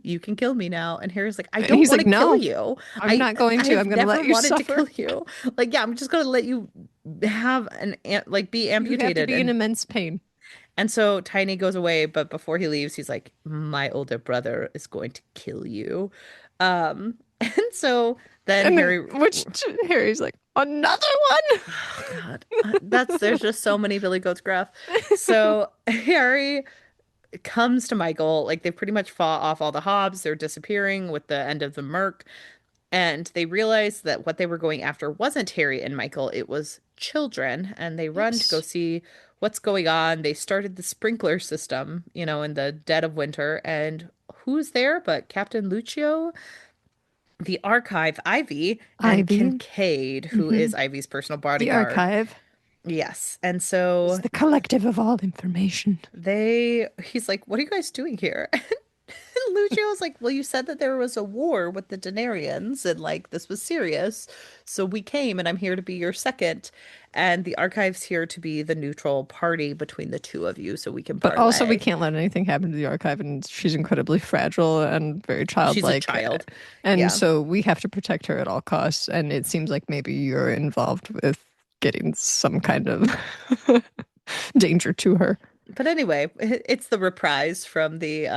You can kill me now." And Harry's like, "I And don't he's want like, to kill no, you. I'm not going to. I'm I've going to never let you wanted to suffer. kill you. Like, yeah, I'm just gonna let you have like be You have to amputated." be in immense pain. And so Tiny goes away, but before he leaves, he's like, "My older brother is going to kill you." And so then And then, Harry, which Harry's like, another one? oh God, there's just so many Billy Goats graph. So Harry comes to Michael, like they pretty much fought off all the Hobbs. They're disappearing with the end of the Merc, and they realize that what they were going after wasn't Harry and Michael, it was children, and they run to go Yes. see what's going on. They started the sprinkler system, in the dead of winter, and who's there but Captain Lucio, the archive, Ivy, and Ivy. Kincaid, who Hmm. is Ivy's personal The bodyguard. archive Yes. And is so the collective of all information. he's like, "What are you guys doing here?" And Lucio's like, "Well, you said that there was a war with the Denarians and like this was serious. So we came and I'm here to be your second. And the archive's here to be the neutral party between the two of you so we can But also, we parlay." can't let anything happen to the archive, and she's incredibly fragile and very She's a childlike. child. And Yeah. so we have to protect her at all costs. And it seems like maybe you're involved with getting some kind of danger to her. But anyway, it's the reprise from the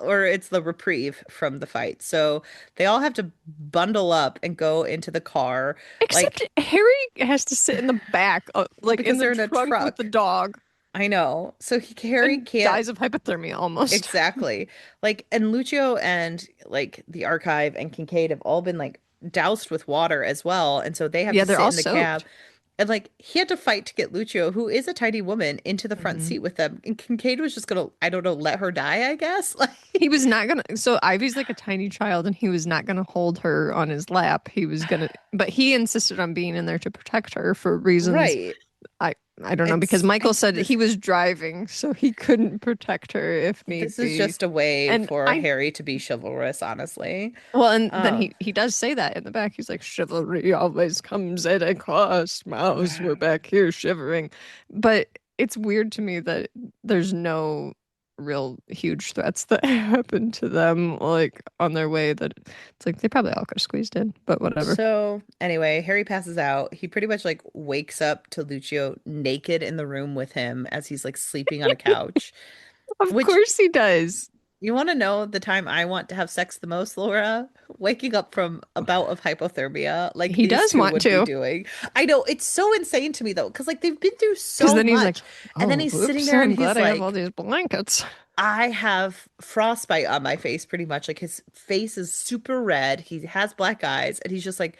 or it's the reprieve from the fight. So they all have to bundle up and go into the car, Except like Harry has to sit in the back, like in because the they're in a trunk with the truck. dog, I know. So Harry and can't dies of hypothermia almost. exactly. Like, and Lucio and like the archive and Kincaid have all been like doused with water as well. And so they have Yeah, to they're sit all in the cab. soaked. And like he had to fight to get Lucio, who is a tiny woman, into the front Mhm. seat with them. And Kincaid was just gonna, I don't know, let her die, I guess. He was Like, not gonna. So Ivy's like a tiny child, and he was not gonna hold her on his lap. He was gonna, but he insisted on being in there to protect her for reasons right. I I don't know because It's Michael said this he was driving, so he couldn't protect her if need this is be. just a way And for I Harry to be chivalrous, honestly. well, and then Um, he does say that in the back. He's like, chivalry always comes at a cost. Mouse, we're back here shivering. But it's weird to me that there's no real huge threats that happen to them, like on their way. That it's like they probably all could have squeezed in, but whatever. so anyway, Harry passes out. He pretty much like wakes up to Lucio naked in the room with him as he's like sleeping on a couch, Of which course he does. you want to know the time I want to have sex the most, Laura? Waking up from a bout of hypothermia like He these does two want would be to, doing. I know it's so insane to me though, because like they've been through because so then he's like, much. And then "Oh, he's sitting whoops! there and I'm he's glad I have all like, these blankets." I have frostbite on my face pretty much. Like his face is super red. He has black eyes, and he's just like,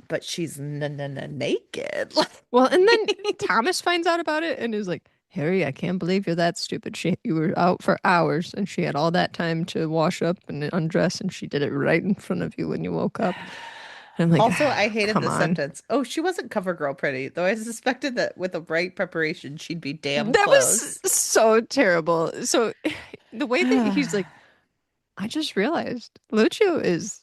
but she's n n n naked. Well, and then Like, Thomas finds out about it and is like, Harry, I can't believe you're that stupid. You were out for hours and she had all that time to wash up and undress and she did it right in front of you when you woke up. And I'm like, also, I hated come the on. sentence. Oh, she wasn't cover girl pretty, though I suspected that with the right preparation, she'd be damn That was close. so terrible. So the way that he's like, I just realized Lucio is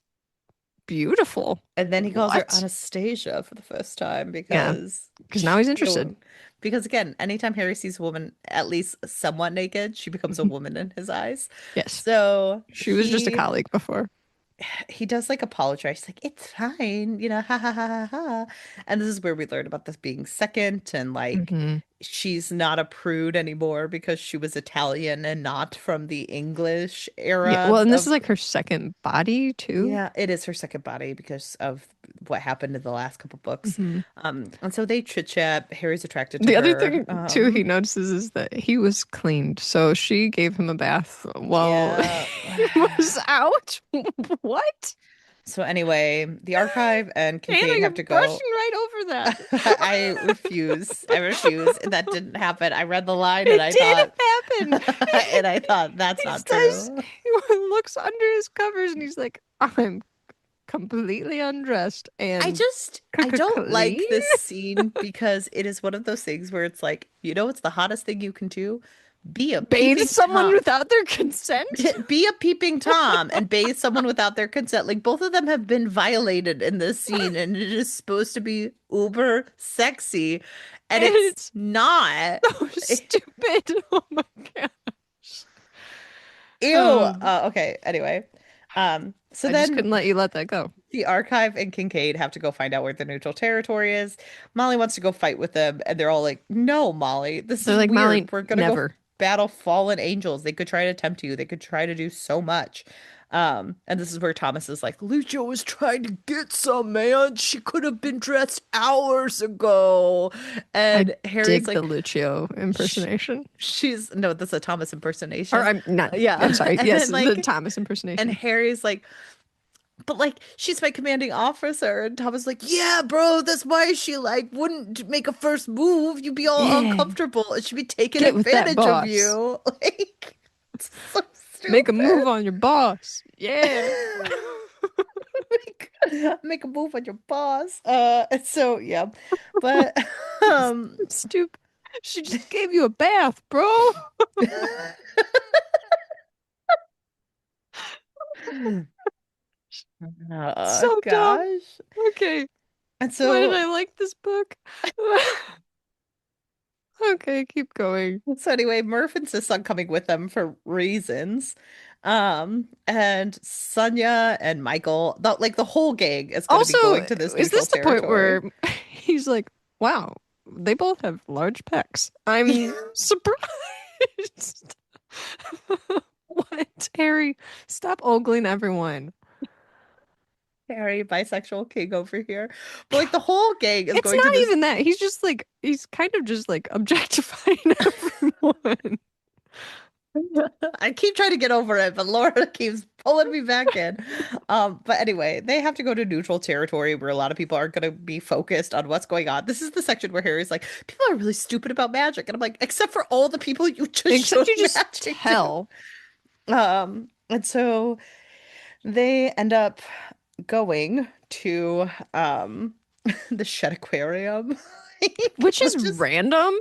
beautiful. And then he calls her What? Anastasia for the first time Yeah, because because now he's interested. because again, anytime Harry sees a woman at least somewhat naked, she becomes a woman in his eyes. Yes, So she was just a colleague before. he does like apologize. He's like, it's fine, ha ha ha ha ha. And this is where we learn about this being second and like Hmm. she's not a prude anymore because she was Italian and not from the English Yeah, era well, and this is of like her second body too. yeah, it is her second body because of what happened in the last couple books. Hmm. And so they chit chat. Harry's attracted to The other her. thing too he notices is that he was cleaned, so she gave him a bath while Yeah. he was out. What? So anyway, the archive and Hannah, Kincaid you're have to go. brushing right over that. I refuse. I refuse. That didn't happen. I read the line and It I did thought, happen. and I thought that's He not says true. he looks under his covers and he's like, I'm completely undressed and I don't clean. like this scene because it is one of those things where it's like, it's the hottest thing you can do? Be a Bathe peeping someone Tom. without their consent? Be a peeping Tom and bathe someone without their consent. Like both of them have been violated in this scene, and it is supposed to be uber sexy, and And it's it's not. so stupid. Oh my gosh. Ew. Um, Okay. Anyway, so I just then couldn't let you let that go. the archive and Kincaid have to go find out where the neutral territory is. Molly wants to go fight with them, and they're all like, "No, Molly, this They're is like, Molly, weird. We're gonna go never. battle fallen angels. They could try to tempt you. They could try to do so much." And this is where Thomas is like, Lucio was trying to get some, man. She could have been dressed hours ago. I And Harry's dig the like, Lucio Sh impersonation. she's no, that's a Thomas Or impersonation. I'm not, I'm Yeah. sorry. And Yes, then the like, Thomas and impersonation. Harry's like, but like she's my commanding officer, and Thomas is like, yeah, bro, that's why she like wouldn't make a first move. You'd be all Yeah. uncomfortable, and she'd be taking Get with that advantage of boss. you. Like, it's so Make a move stupid. on your boss. Yeah. Make, make a move on your boss. And so yeah, but um, Stupid. She just gave you a bath, bro. oh So dumb. gosh, Okay. and Why did so I like this book? Okay, keep going. So anyway, Murph insists on coming with them for reasons. And Sonia and Michael, the whole gang is going to be Also, going to this is neutral this the point territory. where he's like, wow, they both have large pecs? I'm surprised. What? Harry, stop ogling everyone. Harry, bisexual king over here. But like the whole gang is It's going to not this. even that. He's just like, he's kind of just like objectifying everyone. I keep trying to get over it, but Laura keeps pulling me back in. But anyway, they have to go to neutral territory where a lot of people aren't going to be focused on what's going on. This is the section where Harry's like, people are really stupid about magic. And I'm like, except for all the people you just Except showed you just magic to. tell. And so they end up going to the shed aquarium. Which is Which is random.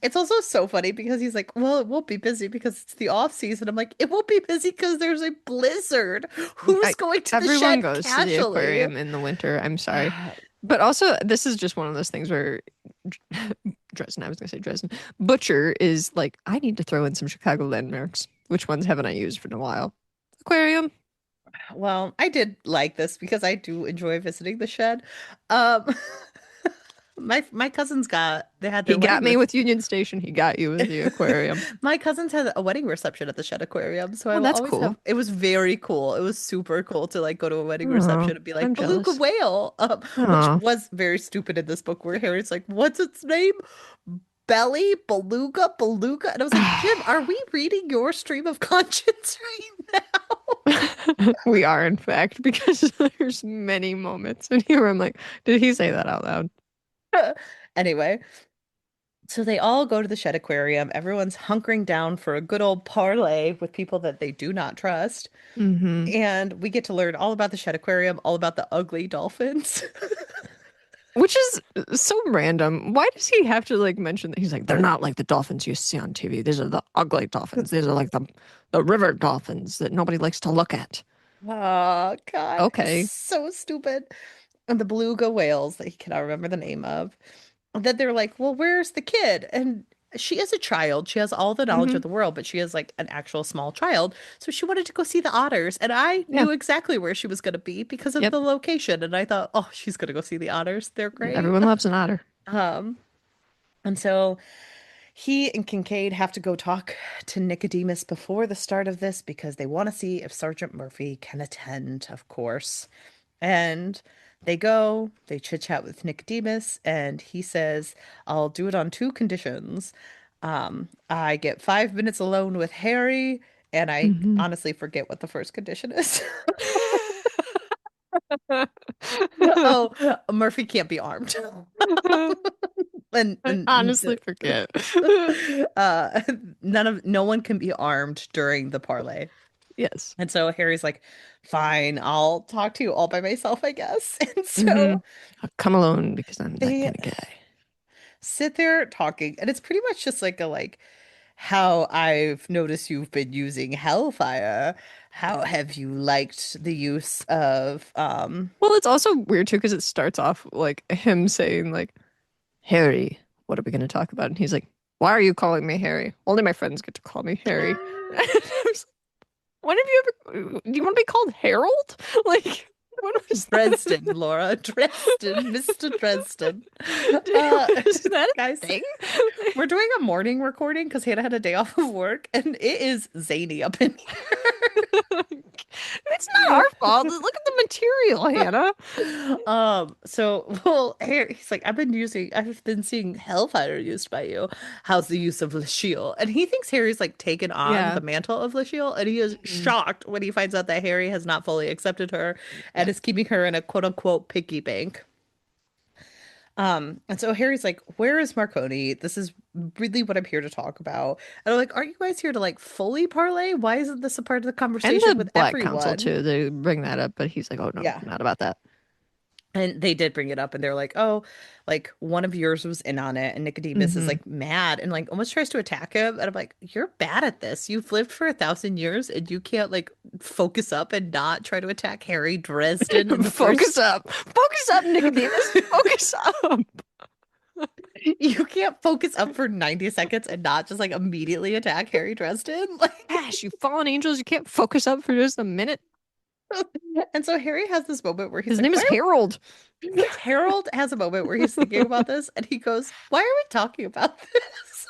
it's also so funny because he's like, well, it won't be busy because it's the off season. I'm like, it won't be busy because there's a blizzard. Who's I, going to the everyone shed goes to the casually? aquarium in the winter. I'm sorry. But also, this is just one of those things where Dresden, I was going to say Dresden, Butcher is like, I need to throw in some Chicago landmarks. Which ones haven't I used for a while? Aquarium. Well, I did like this because I do enjoy visiting the shed. Um, my cousins got they had He their got wedding me with Union Station. He got you with the aquarium. My cousins had a wedding reception at the Shed Aquarium, so I Oh, will that's always have. cool. It was very cool. It was super cool to like go to a wedding Oh, reception and be I'm like beluga jealous. whale, which Oh. was very stupid in this book where Harry's like, "What's its name? Belly beluga beluga," and I was like, "Jim, are we reading your stream of conscience right We are, in fact, because there's many moments in here where I'm like, did he say that out loud? now?" Anyway, so they all go to the Shed Aquarium. Everyone's hunkering down for a good old parlay with people that they do not trust. Hmm. And we get to learn all about the Shed Aquarium, all about the ugly dolphins. Which is so random. Why does he have to like mention that? He's like, they're not like the dolphins you see on TV. These are the ugly dolphins. These are like the river dolphins that nobody likes to look at. Oh God, Okay. so stupid. And the beluga whales that he cannot remember the name of. And then they're like, well, where's the kid? And she is a child. She has all the knowledge Hmm. of the world, but she is like an actual small child. So she wanted to go see the otters. And I Yeah. knew exactly where she was going to be because of Yep. the location. And I thought, oh, she's going to go see the otters. They're great. Everyone loves an otter. Um, and so he and Kincaid have to go talk to Nicodemus before the start of this because they want to see if Sergeant Murphy can attend, of course. And they go, they chit chat with Nicodemus, and he says, I'll do it on two conditions. I get 5 minutes alone with Harry, and I Hmm. honestly forget what the first condition is. Oh, Murphy can't be armed. And, I honestly forget. uh no one can be armed during the parlay. Yes. And so Harry's like, fine, I'll talk to you all by myself, I guess. And Hmm. so I'll come alone because I'm that they kind of guy. sit there talking, and it's pretty much just like how I've noticed you've been using Hellfire. How have you liked the use of Well, it's also weird too because it starts off like him saying like, Harry, what are we going to talk about? And he's like, why are you calling me Harry? Only my friends get to call me Harry. And I was like, when have you ever, do you want to be called Harold? Like, when was that? Dresden, Laura? Dresden, Mr. Dresden. Uh Is that a guys, thing? we're doing a morning recording because Hannah had a day off of work, and it is zany up in It's not our fault. Look at the material, Hannah. so well, Harry, he's like, I've been seeing Hellfire used by you. How's the use of Lachelle? And he thinks Harry's like taken on Yeah. the mantle of Lachelle, and he is Mhm. shocked when he finds out that Harry has not fully accepted her and Yep. is keeping her in a quote unquote piggy bank. And so Harry's like, where is Marconi? This is really what I'm here to talk about. And I'm like, aren't you guys here to like fully parlay? Why isn't this a part of the And conversation the with Black Council everyone? too. They bring that up, but he's like, "Oh no, Yeah. not about that." And they did bring it up, and they're like, oh, like one of yours was in on it. And Nicodemus is Hmm. like mad and like almost tries to attack him. And I'm like, you're bad at this. You've lived for 1,000 years and you can't like focus up and not try to attack Harry Dresden in the Focus first. up. Focus up, Nicodemus. Focus up. You can't focus up for 90 seconds and not just like immediately attack Harry Dresden. Ash, you fallen angels. You can't focus up for just a minute. And so Harry has this moment where he's His like, name is Harold. Harold has a moment where he's thinking about this and he goes, why are we talking about this?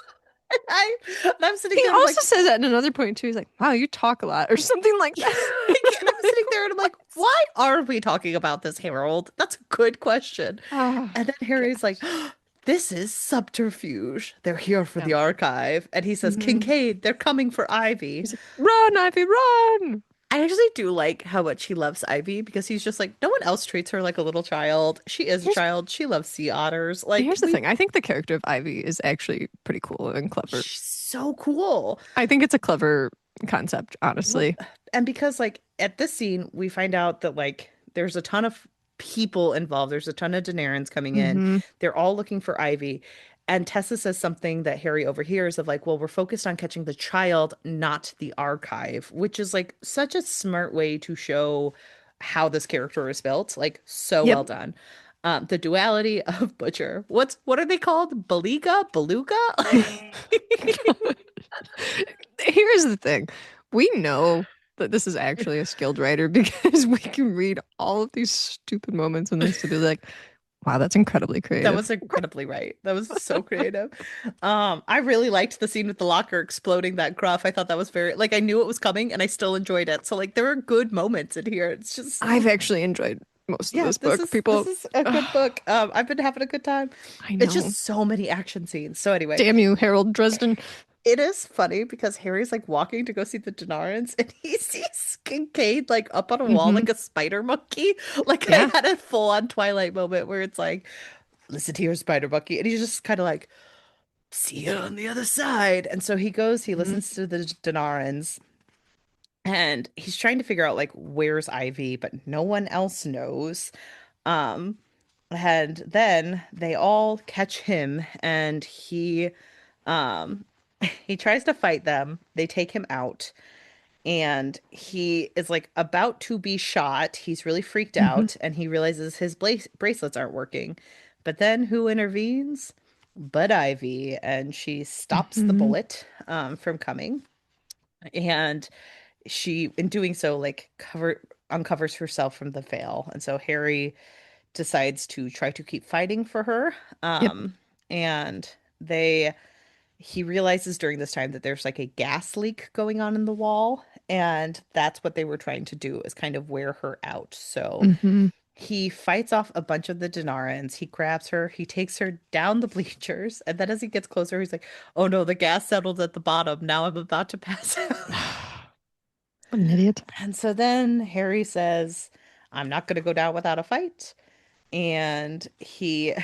And I'm sitting He there and I'm also like, says that in another point too. He's like, "Wow, you talk a lot," or something like that. and I'm sitting there and I'm like, why are we talking about this, Harold? That's a good question. Oh And then Harry's like, gosh. this is subterfuge. They're here for Yeah. the archive. And he says, Hmm. Kincaid, they're coming for Ivy. He's like, run, Ivy, run. I actually do like how much he loves Ivy because he's just like, no one else treats her like a little child. She is a Here's child. She loves sea otters. Like, here's the thing. I think the character of Ivy is actually pretty cool and clever. she's so cool. I think it's a clever concept, Well, honestly. and because like at this scene, we find out that like there's a ton of people involved. There's a ton of Daenerys coming in. Hmm. They're all looking for Ivy. And Tessa says something that Harry overhears of like, well, we're focused on catching the child, not the archive, which is like such a smart way to show how this character is built. Like, so well Yep. done. The duality of Butcher. What are they called? Beluga? Beluga? Here's the thing. We know that this is actually a skilled writer because we can read all of these stupid moments in this to be like, wow, that's incredibly That creative. was incredibly right. That was so creative. I really liked the scene with the locker exploding that gruff. I thought that was very like I knew it was coming and I still enjoyed it. So like there are good moments in here. It's just I've actually enjoyed most of yeah, this book. this People, is a good ugh, book. I've been having a good time. I It's just know. so many action scenes. So anyway, Damn you, Harold Dresden. it is funny because Harry's like walking to go see the Denarans and he sees Kincaid like up on a wall Hmm. like a spider monkey. Like I Yeah. had a full on Twilight moment where it's like, listen here, Spider Monkey. And he's just kind of like, see you on the other side. And so he goes, he Mhm. listens to the Denarans and he's trying to figure out like where's Ivy, but no one else knows. Um, and then they all catch him and um he tries to fight them. They take him out and he is like about to be shot. He's really freaked Hmm. out and he realizes his bracelets aren't working. But then who intervenes? But Ivy, and she stops the Hmm. bullet from coming. And she, in doing so, like uncovers herself from the veil. And so Harry decides to try to keep fighting for her. Yep. And they he realizes during this time that there's like a gas leak going on in the wall, and that's what they were trying to do is kind of wear her out. So Hmm. he fights off a bunch of the Denarans. He grabs her, he takes her down the bleachers, and then as he gets closer, he's like, "Oh no, the gas settled at the bottom. Now I'm about to pass out." What an idiot. And so then Harry says, "I'm not going to go down without a fight." And he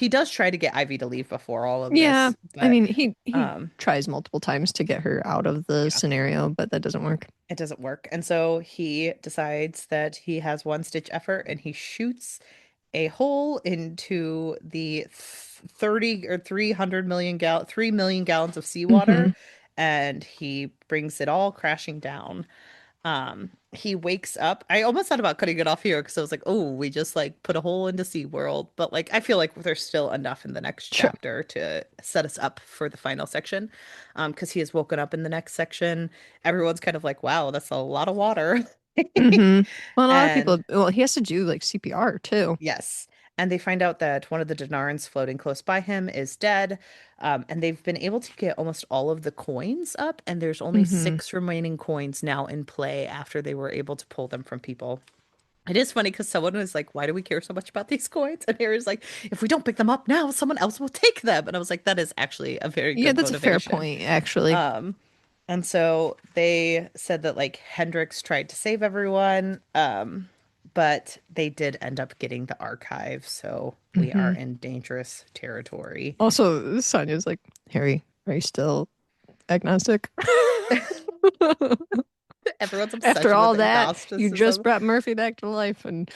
does try to get Ivy to leave before all of Yeah. this, I but mean, he um tries multiple times to get her out of the yeah. scenario, but that doesn't work. It doesn't work. And so he decides that he has one stitch effort and he shoots a hole into the 30 or 300 million 3 million gallons of seawater Hmm. and he brings it all crashing down. He wakes up. I almost thought about cutting it off here because I was like, oh, we just like put a hole into SeaWorld. But like I feel like there's still enough in the next Sure. chapter to set us up for the final section. Because he has woken up in the next section. Everyone's kind of like, wow, that's a lot of water. Hmm. Well, a lot of And people, well, he has to do like CPR too. yes. And they find out that one of the Denarans floating close by him is dead. And they've been able to get almost all of the coins up, and there's only Hmm. 6 remaining coins now in play after they were able to pull them from people. It is funny because someone was like, why do we care so much about these coins? And Harry's like, if we don't pick them up now, someone else will take them. And I was like, that is actually a very Yeah, good that's a fair motivation. point, actually. Um, and so they said that like Hendrix tried to save everyone, but they did end up getting the archive, so we are Hmm. in dangerous territory. Also, Sonya's like, Harry, are you still agnostic? Everyone's After obsession all with that, you just agnosticism. brought Murphy back to life, and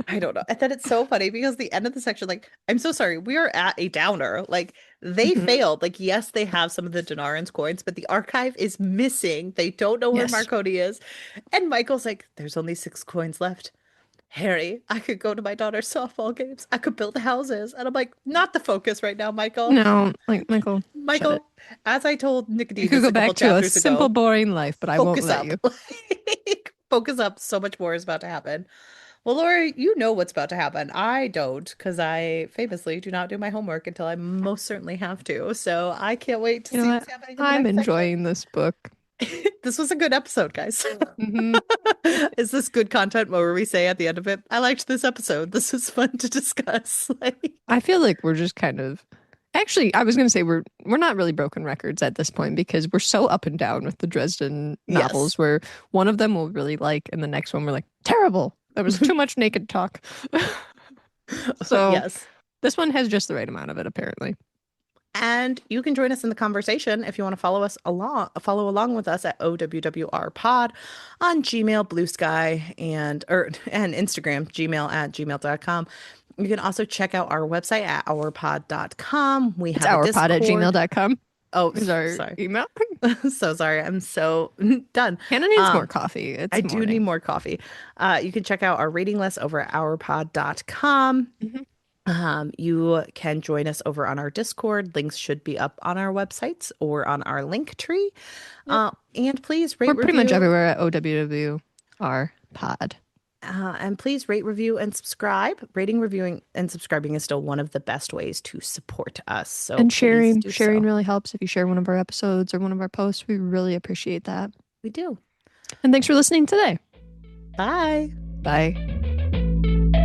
I don't know. And then it's so funny because the end of the section, like, I'm so sorry, we are at a downer. Like, they Mhm. failed. Like, yes, they have some of the Denarans coins, but the archive is missing. They don't know where Yes. Marconi is. And Michael's like, there's only 6 coins left. Harry, I could go to my daughter's softball games. I could build houses. And I'm like, not the focus right now, Michael. No, like Michael, shut it. Michael, as I told You could Nicodemus go a couple back to a chapters simple, ago, boring life, but I won't focus let up. you. Like, focus up. So much more is about to happen. Well, Laura, you know what's about to happen. I don't, because I famously do not do my homework until I most certainly have to. So I can't wait to You know see what? what's happening in the I'm next section. enjoying this book. This was a good episode, guys. Hmm. Is this good content where we say at the end of it, I liked this episode. This was fun to discuss. Like, I feel like we're just kind of actually I was gonna say we're not really broken records at this point because we're so up and down with the Dresden yes. novels where one of them we'll really like and the next one we're like, terrible. There was too much naked talk. So Yes. this one has just the right amount of it, apparently. And you can join us in the conversation if you want to follow along with us at OWWR Pod on Gmail, Blue Sky, and Instagram, gmail@gmail.com. You can also check out our website at ourpod.com. We It's have a ourpod at Discord. gmail.com Oh, is our sorry. email. So sorry. I'm so done. Hannah needs more Um, coffee. It's I do need morning. more coffee. You can check out our rating list over at ourpod.com. Mhm. You can join us over on our Discord. Links should be up on our websites or on our link tree. Yep. And please We're rate, pretty much review, everywhere at OWWR pod. and please rate, review, and subscribe. Rating, reviewing, and subscribing is still one of the best ways to support us. So And please sharing. do Sharing so. really helps. If you share one of our episodes or one of our posts, we really appreciate that. We do. And thanks for listening today. Bye. Bye.